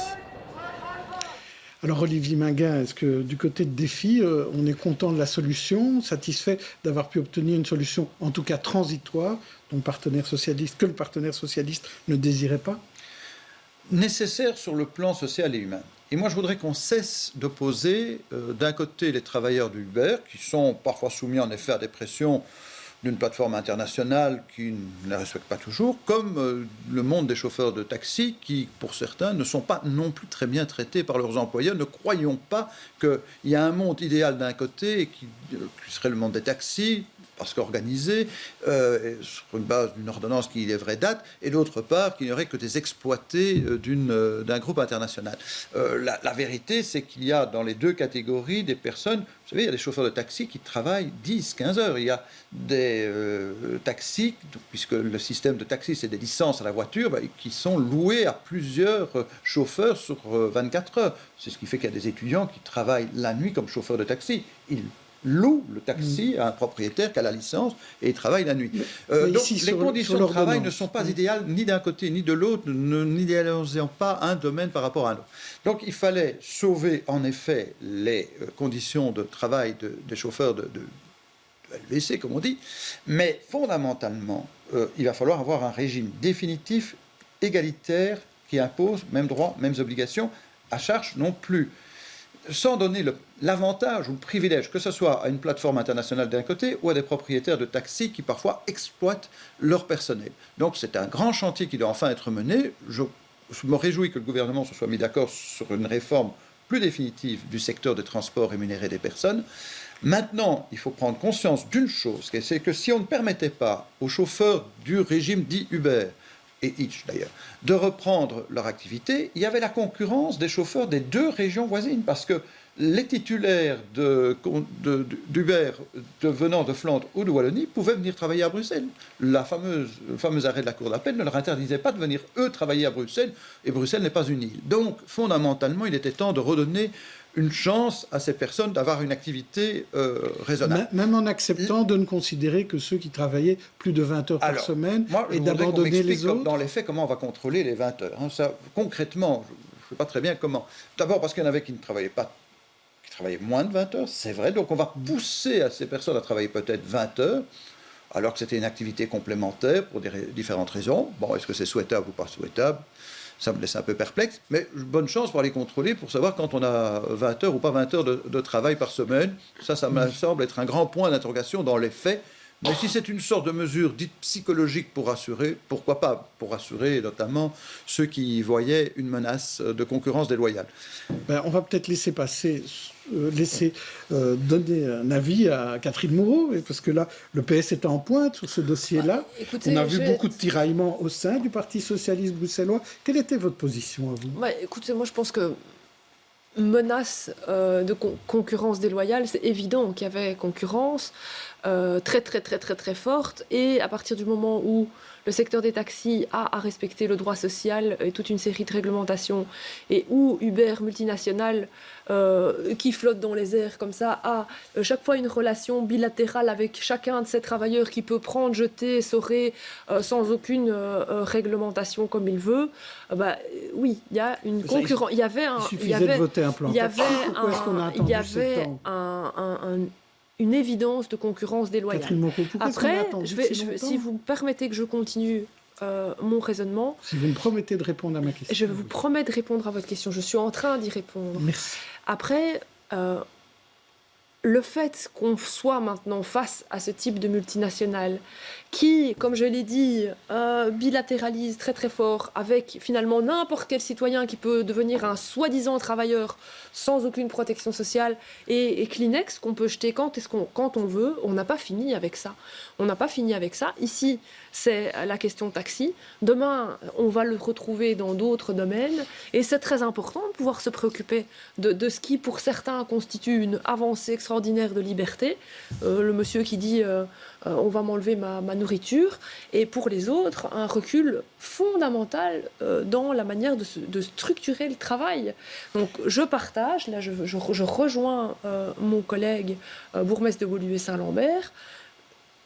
Alors Olivier Minguin, est-ce que du côté de Défi, on est content de la solution, satisfait d'avoir pu obtenir une solution, en tout cas transitoire, que le partenaire socialiste ne désirait pas? Nécessaire sur le plan social et humain. Et moi, je voudrais qu'on cesse d'opposer d'un côté les travailleurs du Uber, qui sont parfois soumis en effet à des pressions d'une plateforme internationale qui ne les respecte pas toujours, comme le monde des chauffeurs de taxi qui, pour certains, ne sont pas non plus très bien traités par leurs employeurs. Ne croyons pas qu'il y a un monde idéal d'un côté qui serait le monde des taxis, parce qu'organisé, sur une base d'une ordonnance qui, il est vrai, date, et d'autre part, qu'il n'y aurait que des exploités d'un groupe international. La vérité, c'est qu'il y a dans les deux catégories des personnes, vous savez, il y a des chauffeurs de taxi qui travaillent 10-15 heures. Il y a des taxis, puisque le système de taxi, c'est des licences à la voiture, qui sont loués à plusieurs chauffeurs sur 24 heures. C'est ce qui fait qu'il y a des étudiants qui travaillent la nuit comme chauffeurs de taxi. Ils loue le taxi à un propriétaire qui a la licence et il travaille la nuit. Donc les conditions de travail ne sont pas idéales ni d'un côté ni de l'autre, n'idéalisant pas un domaine par rapport à un autre. Donc il fallait sauver en effet les conditions de travail des chauffeurs de LVC, comme on dit. Mais fondamentalement, il va falloir avoir un régime définitif, égalitaire, qui impose mêmes droits, mêmes obligations, à charge non plus. Sans donner l'avantage ou le privilège, que ce soit à une plateforme internationale d'un côté ou à des propriétaires de taxis qui parfois exploitent leur personnel. Donc c'est un grand chantier qui doit enfin être mené. Je me réjouis que le gouvernement se soit mis d'accord sur une réforme plus définitive du secteur des transports rémunérés des personnes. Maintenant, il faut prendre conscience d'une chose, c'est que si on ne permettait pas aux chauffeurs du régime dit Uber, et Hitch d'ailleurs, de reprendre leur activité, il y avait la concurrence des chauffeurs des deux régions voisines, parce que les titulaires d'Uber venant de Flandre ou de Wallonie pouvaient venir travailler à Bruxelles. Le fameux arrêt de la Cour d'appel ne leur interdisait pas de venir, eux, travailler à Bruxelles, et Bruxelles n'est pas une île. Donc, fondamentalement, il était temps de redonner une chance à ces personnes d'avoir une activité raisonnable. Même en acceptant de ne considérer que ceux qui travaillaient plus de 20 heures par semaine et d'abandonner les autres. Dans les faits, comment on va contrôler les 20 heures hein, ça, concrètement, je ne sais pas très bien comment. D'abord parce qu'il y en avait qui ne travaillaient pas, qui travaillaient moins de 20 heures, c'est vrai. Donc on va pousser à ces personnes à travailler peut-être 20 heures, alors que c'était une activité complémentaire pour différentes raisons. Bon, est-ce que c'est souhaitable ou pas souhaitable ? Ça me laisse un peu perplexe, mais bonne chance pour aller contrôler, pour savoir quand on a 20 heures ou pas 20 heures de travail par semaine. Ça me semble être un grand point d'interrogation dans les faits. Mais si c'est une sorte de mesure dite psychologique pour rassurer, pourquoi pas ? Pour rassurer notamment ceux qui voyaient une menace de concurrence déloyale. On va peut-être laisser donner un avis à Catherine Moreau, parce que là, le PS est en pointe sur ce dossier-là. Écoutez, on a vu beaucoup de tiraillements au sein du Parti socialiste bruxellois. Quelle était votre position à vous ? Écoutez, moi je pense que menace de concurrence déloyale, c'est évident qu'il y avait concurrence très forte, et à partir du moment où le secteur des taxis a à respecter le droit social et toute une série de réglementations, et où Uber multinational qui flotte dans les airs comme ça a chaque fois une relation bilatérale avec chacun de ses travailleurs qui peut prendre, jeter, essorer sans aucune réglementation comme il veut, oui, il y a une concurrence. Il suffisait de voter un plan. Il y avait une évidence de concurrence déloyale. Après, si vous me permettez que je continue mon raisonnement... Si vous me promettez de répondre à ma question. Je vous promets de répondre à votre question. Je suis en train d'y répondre. Merci. Après, le fait qu'on soit maintenant face à ce type de multinationale qui, comme je l'ai dit, bilatéralise très fort avec finalement n'importe quel citoyen qui peut devenir un soi-disant travailleur sans aucune protection sociale et Kleenex qu'on peut jeter quand on veut, on n'a pas fini avec ça. On n'a pas fini avec ça. Ici, c'est la question taxi. Demain, on va le retrouver dans d'autres domaines et c'est très important de pouvoir se préoccuper de ce qui, pour certains, constitue une avancée extraordinaire de liberté. Le monsieur qui dit on va m'enlever ma nourriture, et pour les autres, un recul fondamental dans la manière de structurer le travail. Donc je partage, là je rejoins mon collègue bourgmestre de Woluwe-Saint-Lambert.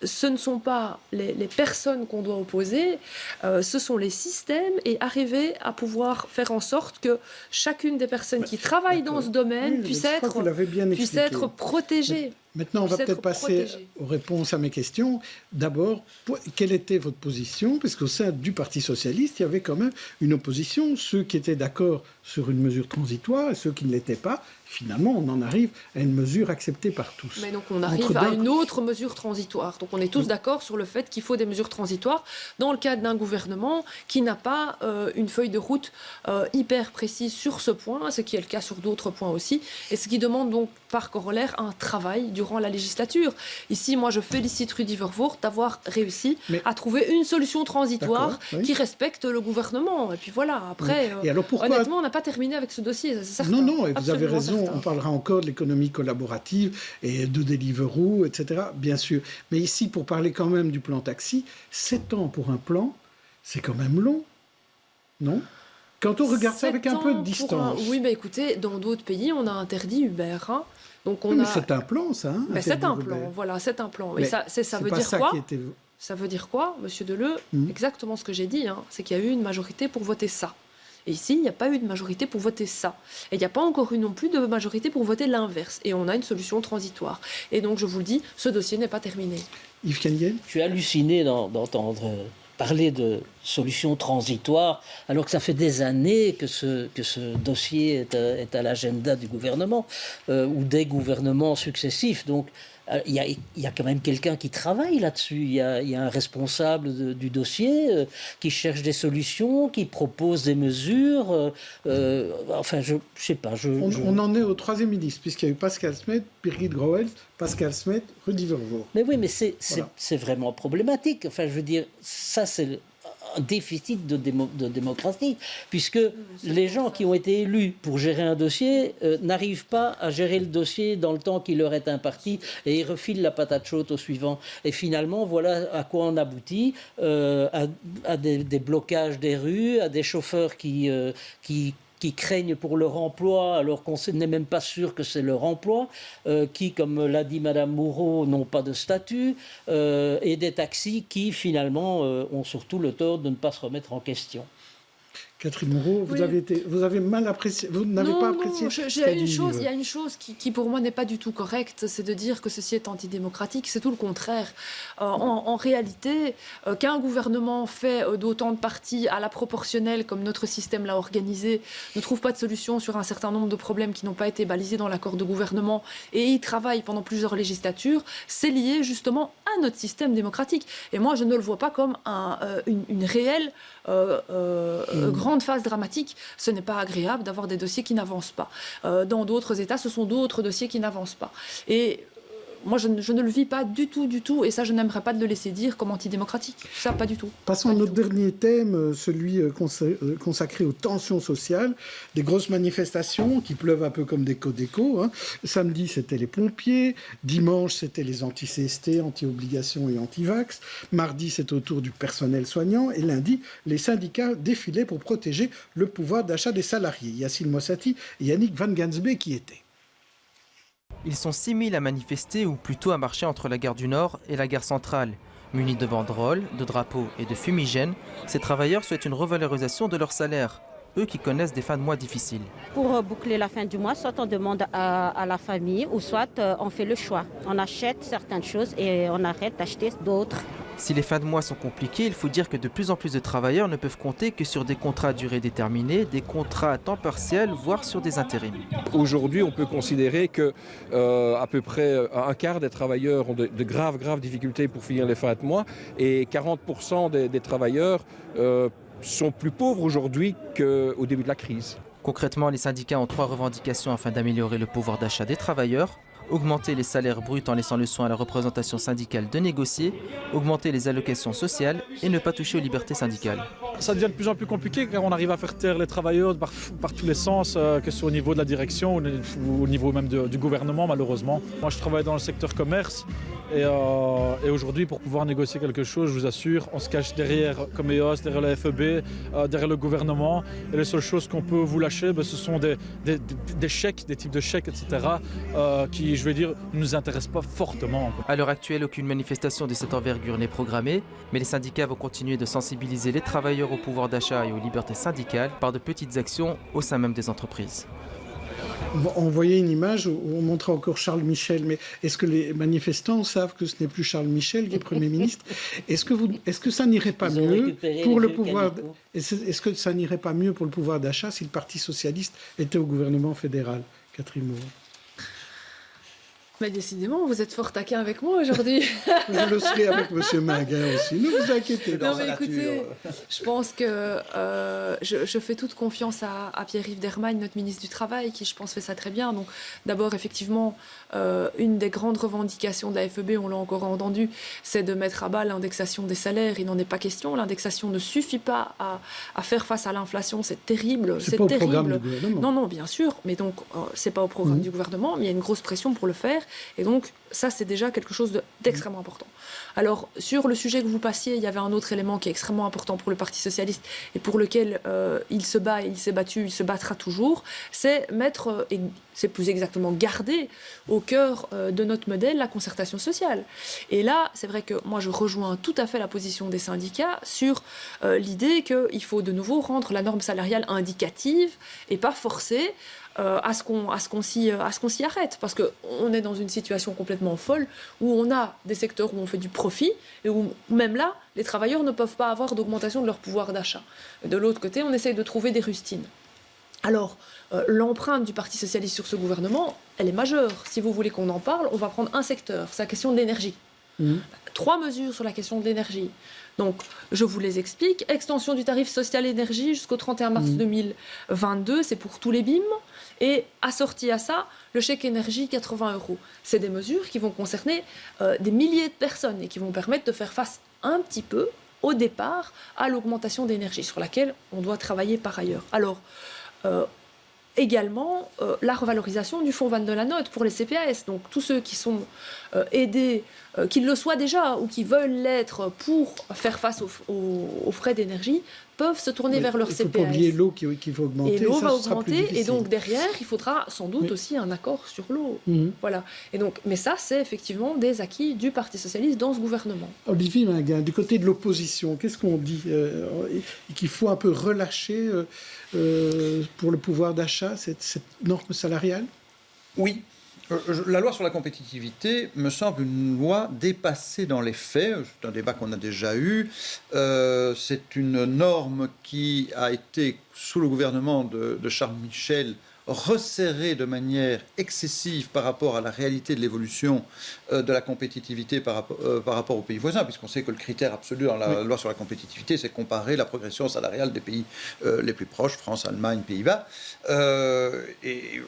Ce ne sont pas les personnes qu'on doit opposer, ce sont les systèmes, et arriver à pouvoir faire en sorte que chacune des personnes qui travaillent dans ce domaine puisse être protégée. Maintenant, on va peut-être passer aux réponses à mes questions. D'abord, quelle était votre position ? Parce qu'au sein du Parti socialiste, il y avait quand même une opposition. Ceux qui étaient d'accord sur une mesure transitoire et ceux qui ne l'étaient pas. Finalement, on en arrive à une mesure acceptée par tous. Mais donc on arrive à une autre mesure transitoire. Donc on est tous d'accord sur le fait qu'il faut des mesures transitoires dans le cadre d'un gouvernement qui n'a pas une feuille de route hyper précise sur ce point, ce qui est le cas sur d'autres points aussi, et ce qui demande donc par corollaire un travail durant la législature. Ici, moi, je félicite Rudy Vervoort d'avoir réussi à trouver une solution transitoire qui respecte le gouvernement. Et puis voilà, après, et alors honnêtement, on n'a pas terminé avec ce dossier, c'est certain. Non, et vous avez raison. On parlera encore de l'économie collaborative et de Deliveroo, etc., bien sûr. Mais ici, pour parler quand même du plan taxi, 7 ans pour un plan, c'est quand même long, non ? Quand on regarde ça avec un peu de distance. Oui, mais écoutez, dans d'autres pays, on a interdit Uber. Donc mais c'est un plan, ça. C'est un plan, voilà, c'est un plan. Mais ça veut dire quoi ? Ça veut dire quoi, monsieur Deleu ? Exactement ce que j'ai dit, c'est qu'il y a eu une majorité pour voter ça. Et ici, il n'y a pas eu de majorité pour voter ça. Et il n'y a pas encore eu non plus de majorité pour voter l'inverse. Et on a une solution transitoire. Et donc, je vous le dis, ce dossier n'est pas terminé. Yves Kenyen ? Je suis halluciné d'entendre parler de solutions transitoires, alors que ça fait des années que ce dossier est à l'agenda du gouvernement ou des gouvernements successifs. Donc, il y a quand même quelqu'un qui travaille là-dessus. Il y a un responsable du dossier qui cherche des solutions, qui propose des mesures. Enfin, je sais pas. On en est au troisième ministre, puisqu'il y a eu Pascal Smet, Birgit Grauwels, Pascal Smet, Rudy Vervoort. Mais oui, mais c'est Voilà. vraiment problématique. Enfin, je veux dire, ça, c'est un déficit de démocratie, puisque les gens qui ont été élus pour gérer un dossier n'arrivent pas à gérer le dossier dans le temps qui leur est imparti et ils refilent la patate chaude au suivant. Et finalement, voilà à quoi on aboutit, à des blocages des rues, à des chauffeurs qui craignent pour leur emploi alors qu'on n'est même pas sûr que c'est leur emploi, qui, comme l'a dit Madame Moreau, n'ont pas de statut, et des taxis qui, finalement, ont surtout le tort de ne pas se remettre en question. Catherine Moreau, vous avez mal apprécié, vous n'avez pas apprécié. Il y a une chose qui pour moi n'est pas du tout correcte, c'est de dire que ceci est antidémocratique. C'est tout le contraire. En réalité, qu'un gouvernement fait d'autant de partis à la proportionnelle, comme notre système l'a organisé, ne trouve pas de solution sur un certain nombre de problèmes qui n'ont pas été balisés dans l'accord de gouvernement et y travaille pendant plusieurs législatures, c'est lié justement à notre système démocratique. Et moi, je ne le vois pas comme une réelle grande phase dramatique. Ce n'est pas agréable d'avoir des dossiers qui n'avancent pas. Dans d'autres États, ce sont d'autres dossiers qui n'avancent pas. Et moi, je ne le vis pas du tout, et ça, je n'aimerais pas de le laisser dire comme antidémocratique. Ça, pas du tout. Passons à notre dernier thème, celui consacré aux tensions sociales. Des grosses manifestations qui pleuvent un peu comme des d'écho. Samedi, c'était les pompiers. Dimanche, c'était les anti-CST, anti-obligation et anti-vax. Mardi, c'était autour du personnel soignant. Et lundi, les syndicats défilaient pour protéger le pouvoir d'achat des salariés. Yacine Mossati et Yannick Van Gansbe qui étaient. Ils sont 6 000 à manifester, ou plutôt à marcher entre la gare du Nord et la gare centrale. Munis de banderoles, de drapeaux et de fumigènes, ces travailleurs souhaitent une revalorisation de leur salaire, eux qui connaissent des fins de mois difficiles. Pour boucler la fin du mois, soit on demande à la famille, ou soit on fait le choix. On achète certaines choses et on arrête d'acheter d'autres. Si les fins de mois sont compliquées, il faut dire que de plus en plus de travailleurs ne peuvent compter que sur des contrats à durée déterminée, des contrats à temps partiel, voire sur des intérims. Aujourd'hui, on peut considérer que à peu près un quart des travailleurs ont de graves difficultés pour finir les fins de mois et 40% des travailleurs sont plus pauvres aujourd'hui qu'au début de la crise. Concrètement, les syndicats ont 3 revendications afin d'améliorer le pouvoir d'achat des travailleurs. Augmenter les salaires bruts en laissant le soin à la représentation syndicale de négocier, augmenter les allocations sociales et ne pas toucher aux libertés syndicales. Ça devient de plus en plus compliqué car on arrive à faire taire les travailleurs par tous les sens, que ce soit au niveau de la direction ou au niveau même du gouvernement malheureusement. Moi je travaille dans le secteur commerce et aujourd'hui pour pouvoir négocier quelque chose, je vous assure, on se cache derrière Comeos, derrière la FEB, derrière le gouvernement et les seules choses qu'on peut vous lâcher, ce sont des chèques, des types de chèques, etc. Qui, je vais dire, ne nous intéressent pas fortement. À l'heure actuelle, aucune manifestation de cette envergure n'est programmée, mais les syndicats vont continuer de sensibiliser les travailleurs au pouvoir d'achat et aux libertés syndicales par de petites actions au sein même des entreprises. On voyait une image où on montrait encore Charles Michel, mais est-ce que les manifestants savent que ce n'est plus Charles Michel qui est Premier ministre ? Est-ce que ça n'irait pas mieux pour le pouvoir ? Est-ce que ça n'irait pas mieux pour le pouvoir d'achat si le Parti socialiste était au gouvernement fédéral ? Catherine Moreau. Mais décidément, vous êtes fort taquin avec moi aujourd'hui. Je le serai avec M. Minguin aussi. Ne vous inquiétez pas. Non, mais écoutez, je pense que je fais toute confiance à Pierre-Yves Dermagne, notre ministre du Travail, qui, je pense, fait ça très bien. Donc, d'abord, effectivement, une des grandes revendications de la FEB, on l'a encore entendu, c'est de mettre à bas l'indexation des salaires. Il n'en est pas question. L'indexation ne suffit pas à faire face à l'inflation. C'est terrible. C'est pas terrible. Au programme du gouvernement. Non, bien sûr. Mais donc, c'est pas au programme du gouvernement, mais il y a une grosse pression pour le faire. Et donc, ça, c'est déjà quelque chose d'extrêmement important. Alors, sur le sujet que vous passiez, il y avait un autre élément qui est extrêmement important pour le Parti socialiste et pour lequel il se bat, il s'est battu, il se battra toujours, c'est mettre, et c'est plus exactement garder au cœur de notre modèle la concertation sociale. Et là, c'est vrai que moi, je rejoins tout à fait la position des syndicats sur l'idée qu'il faut de nouveau rendre la norme salariale indicative et pas forcer à ce qu'on s'y arrête. Parce qu'on est dans une situation complètement folle où on a des secteurs où on fait du profit et où même là, les travailleurs ne peuvent pas avoir d'augmentation de leur pouvoir d'achat. De l'autre côté, on essaye de trouver des rustines. Alors, l'empreinte du Parti socialiste sur ce gouvernement, elle est majeure. Si vous voulez qu'on en parle, on va prendre un secteur, c'est la question de l'énergie. 3 mesures sur la question de l'énergie. Donc, je vous les explique. Extension du tarif social énergie jusqu'au 31 mars 2022, c'est pour tous les BIM. Et assorti à ça, le chèque énergie 80 €. C'est des mesures qui vont concerner des milliers de personnes et qui vont permettre de faire face un petit peu, au départ, à l'augmentation d'énergie, sur laquelle on doit travailler par ailleurs. Alors, également, la revalorisation du fonds Van de la Note pour les CPAS. Donc, tous ceux qui sont aidés, qu'ils le soient déjà ou qui veulent l'être pour faire face aux frais d'énergie, peuvent se tourner vers leur CPAS. Il ne faut pas oublier l'eau qui va augmenter. Et l'eau va augmenter, et donc derrière, il faudra sans doute aussi un accord sur l'eau. Voilà. Et donc, mais ça, c'est effectivement des acquis du Parti socialiste dans ce gouvernement. Olivier Minguin, du côté de l'opposition, qu'est-ce qu'on dit qu'il faut un peu relâcher pour le pouvoir d'achat, cette norme salariale? Oui. La loi sur la compétitivité me semble une loi dépassée dans les faits. C'est un débat qu'on a déjà eu. C'est une norme qui a été, sous le gouvernement de Charles Michel, resserrée de manière excessive par rapport à la réalité de l'évolution de la compétitivité par rapport aux pays voisins, puisqu'on sait que le critère absolu dans la loi sur la compétitivité, c'est comparer la progression salariale des pays les plus proches, France, Allemagne, Pays-Bas. Et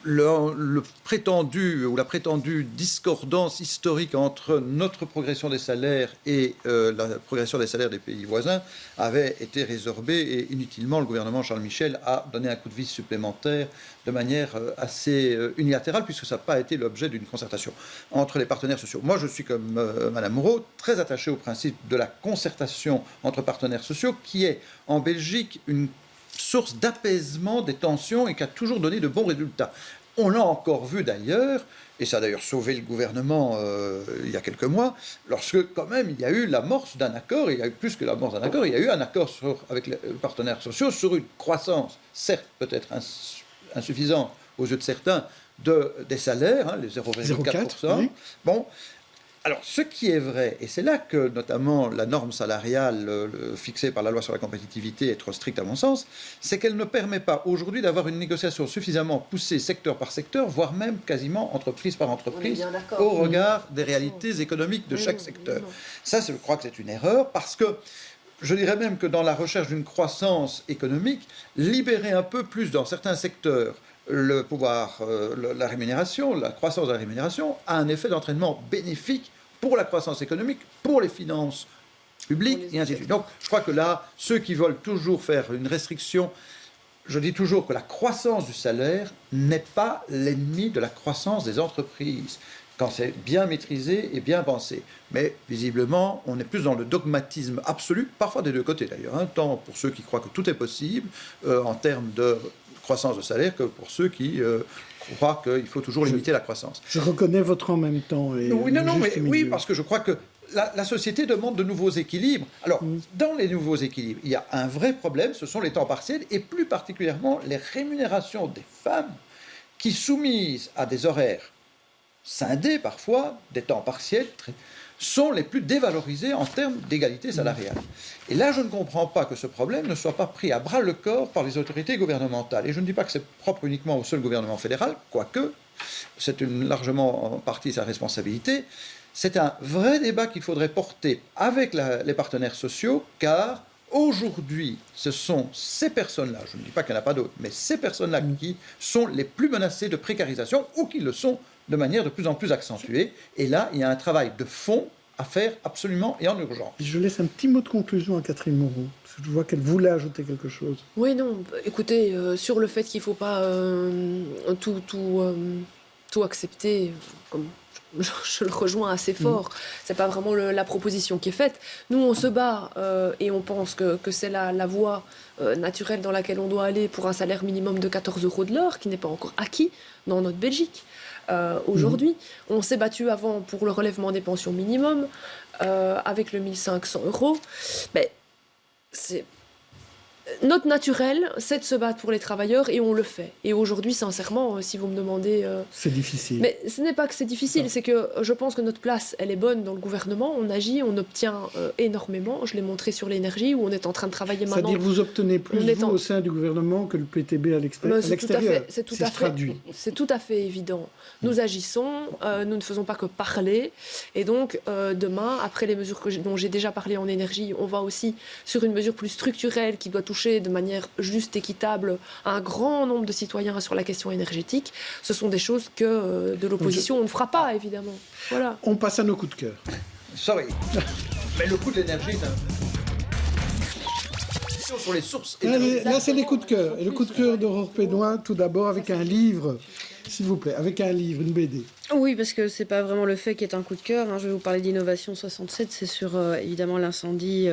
le prétendu ou la prétendue discordance historique entre notre progression des salaires et la progression des salaires des pays voisins avait été résorbée, et inutilement le gouvernement Charles Michel a donné un coup de vis supplémentaire de manière assez unilatérale, puisque ça n'a pas été l'objet d'une concertation entre les partenaires sociaux. Moi, je suis comme Madame Moreau très attaché au principe de la concertation entre partenaires sociaux, qui est en Belgique une source d'apaisement des tensions et qui a toujours donné de bons résultats. On l'a encore vu d'ailleurs, et ça a d'ailleurs sauvé le gouvernement il y a quelques mois, lorsque quand même il y a eu l'amorce d'un accord, il y a eu plus que l'amorce d'un accord, il y a eu un accord avec les partenaires sociaux sur une croissance, certes peut-être insuffisante aux yeux de certains, des salaires, les 0,4%. Oui. Bon. Alors, ce qui est vrai, et c'est là que notamment la norme salariale fixée par la loi sur la compétitivité est trop stricte à mon sens, c'est qu'elle ne permet pas aujourd'hui d'avoir une négociation suffisamment poussée secteur par secteur, voire même quasiment entreprise par entreprise, au regard des réalités économiques de chaque secteur. Ça, je crois que c'est une erreur, parce que je dirais même que dans la recherche d'une croissance économique, libérer un peu plus dans certains secteurs le pouvoir, la rémunération, la croissance de la rémunération, a un effet d'entraînement bénéfique pour la croissance économique, pour les finances publiques, et ainsi de suite. Donc, je crois que là, ceux qui veulent toujours faire une restriction, je dis toujours que la croissance du salaire n'est pas l'ennemi de la croissance des entreprises, quand c'est bien maîtrisé et bien pensé. Mais visiblement, on est plus dans le dogmatisme absolu, parfois des deux côtés d'ailleurs, tant pour ceux qui croient que tout est possible en termes de croissance de salaire que pour ceux qui croient qu'il faut toujours limiter la croissance. Je reconnais votre en même temps. Et oui, parce que je crois que la société demande de nouveaux équilibres. Alors, dans les nouveaux équilibres, il y a un vrai problème, ce sont les temps partiels, et plus particulièrement les rémunérations des femmes qui, soumises à des horaires scindés parfois, des temps partiels, sont les plus dévalorisés en termes d'égalité salariale. Et là, je ne comprends pas que ce problème ne soit pas pris à bras-le-corps par les autorités gouvernementales. Et je ne dis pas que c'est propre uniquement au seul gouvernement fédéral, quoique c'est largement en partie sa responsabilité. C'est un vrai débat qu'il faudrait porter avec les partenaires sociaux, car aujourd'hui, ce sont ces personnes-là, je ne dis pas qu'il n'y en a pas d'autres, mais ces personnes-là qui sont les plus menacées de précarisation, ou qui le sont de manière de plus en plus accentuée. Et là, il y a un travail de fond à faire absolument et en urgence. Je laisse un petit mot de conclusion à Catherine Moreau, parce que je vois qu'elle voulait ajouter quelque chose. Oui, non, écoutez, sur le fait qu'il ne faut pas tout accepter, comme je le rejoins assez fort. C'est pas vraiment la proposition qui est faite. Nous, on se bat et on pense que c'est la voie naturelle dans laquelle on doit aller pour un salaire minimum de 14 € de l'heure, qui n'est pas encore acquis dans notre Belgique. Aujourd'hui, on s'est battu avant pour le relèvement des pensions minimum avec le 1500 €. Mais c'est... Notre naturel, c'est de se battre pour les travailleurs et on le fait. Et aujourd'hui, sincèrement, si vous me demandez... C'est difficile. Mais ce n'est pas que c'est difficile, c'est que je pense que notre place, elle est bonne dans le gouvernement. On agit, on obtient énormément. Je l'ai montré sur l'énergie, où on est en train de travailler maintenant. C'est-à-dire que vous obtenez plus, au sein du gouvernement, que le PTB à l'extérieur. C'est tout à fait évident. Nous agissons, nous ne faisons pas que parler. Et donc, demain, après les mesures dont j'ai déjà parlé en énergie, on va aussi sur une mesure plus structurelle qui doit toucher de manière juste, équitable, un grand nombre de citoyens sur la question énergétique. Ce sont des choses que de l'opposition, on ne fera pas, évidemment. Voilà. On passe à nos coups de cœur. Sorry. Mais le coût de l'énergie, sur les sources. Là, c'est les coups de cœur. Et le coup de cœur d'Aurore Pénois, tout d'abord, avec un livre, s'il vous plaît, avec un livre, une BD. Oui, parce que c'est pas vraiment le fait qui est un coup de cœur. Je vais vous parler d'Innovation 67. C'est sur évidemment l'incendie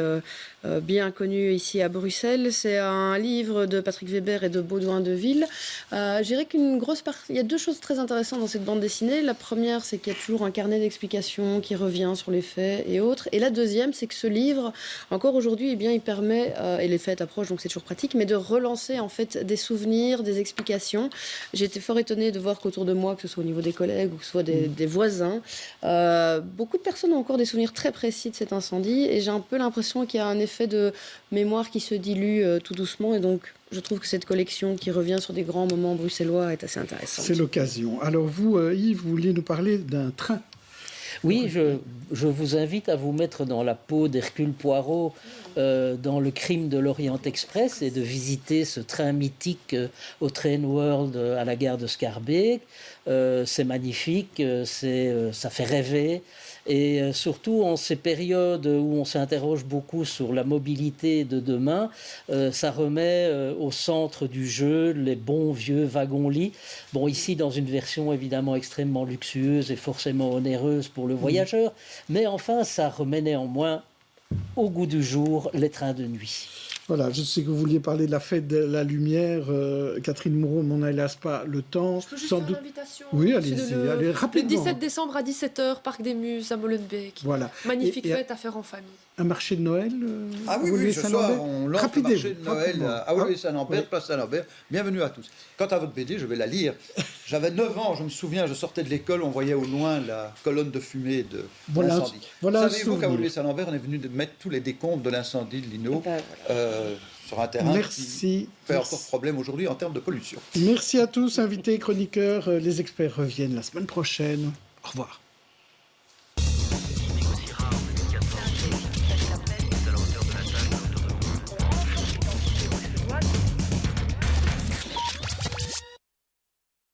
bien connu ici à Bruxelles. C'est un livre de Patrick Weber et de Baudouin Deville. Je dirais qu'une grosse partie. Il y a deux choses très intéressantes dans cette bande dessinée. La première, c'est qu'il y a toujours un carnet d'explications qui revient sur les faits et autres. Et la deuxième, c'est que ce livre, encore aujourd'hui, eh bien, il permet, et les fêtes approchent, donc c'est toujours pratique, mais de relancer en fait des souvenirs, des explications. J'ai été fort étonnée de voir qu'autour de moi, que ce soit au niveau des collègues ou que ce soit des voisins, beaucoup de personnes ont encore des souvenirs très précis de cet incendie et j'ai un peu l'impression qu'il y a un effet de mémoire qui se dilue tout doucement et donc je trouve que cette collection qui revient sur des grands moments bruxellois est assez intéressante. C'est l'occasion. Alors vous, Yves, vous vouliez nous parler d'un train. Oui, je vous invite à vous mettre dans la peau d'Hercule Poirot dans Le Crime de l'Orient Express et de visiter ce train mythique au Train World à la gare de Schaerbeek. C'est magnifique, ça fait rêver. Et surtout en ces périodes où on s'interroge beaucoup sur la mobilité de demain, ça remet au centre du jeu les bons vieux wagons-lits. Bon, ici dans une version évidemment extrêmement luxueuse et forcément onéreuse pour le voyageur, mais enfin ça remet néanmoins au goût du jour les trains de nuit. Voilà, je sais que vous vouliez parler de la fête de la lumière. Catherine Moreau, mais on n'a hélas pas le temps. Je peux juste faire l'invitation. Oui, allez-y, allez rapidement. Le 17 décembre à 17h, Parc des Muses à Molenbeek. Voilà. Magnifique fête à faire en famille. Un marché de Noël Ah oui, ce soir, on lance le marché de Noël à Woluwe-Saint-Lambert, place Saint-Lambert. Bienvenue à tous. Quant à votre BD, je vais la lire. J'avais 9 ans, je me souviens, je sortais de l'école, on voyait au loin la colonne de fumée de l'incendie. Savez-vous qu'à Woluwe-Saint-Lambert, on est venu de mettre tous les décombres de l'incendie de Lino sur un terrain qui fait encore problème aujourd'hui en termes de pollution. Merci à tous, invités, chroniqueurs. Les experts reviennent la semaine prochaine. Au revoir.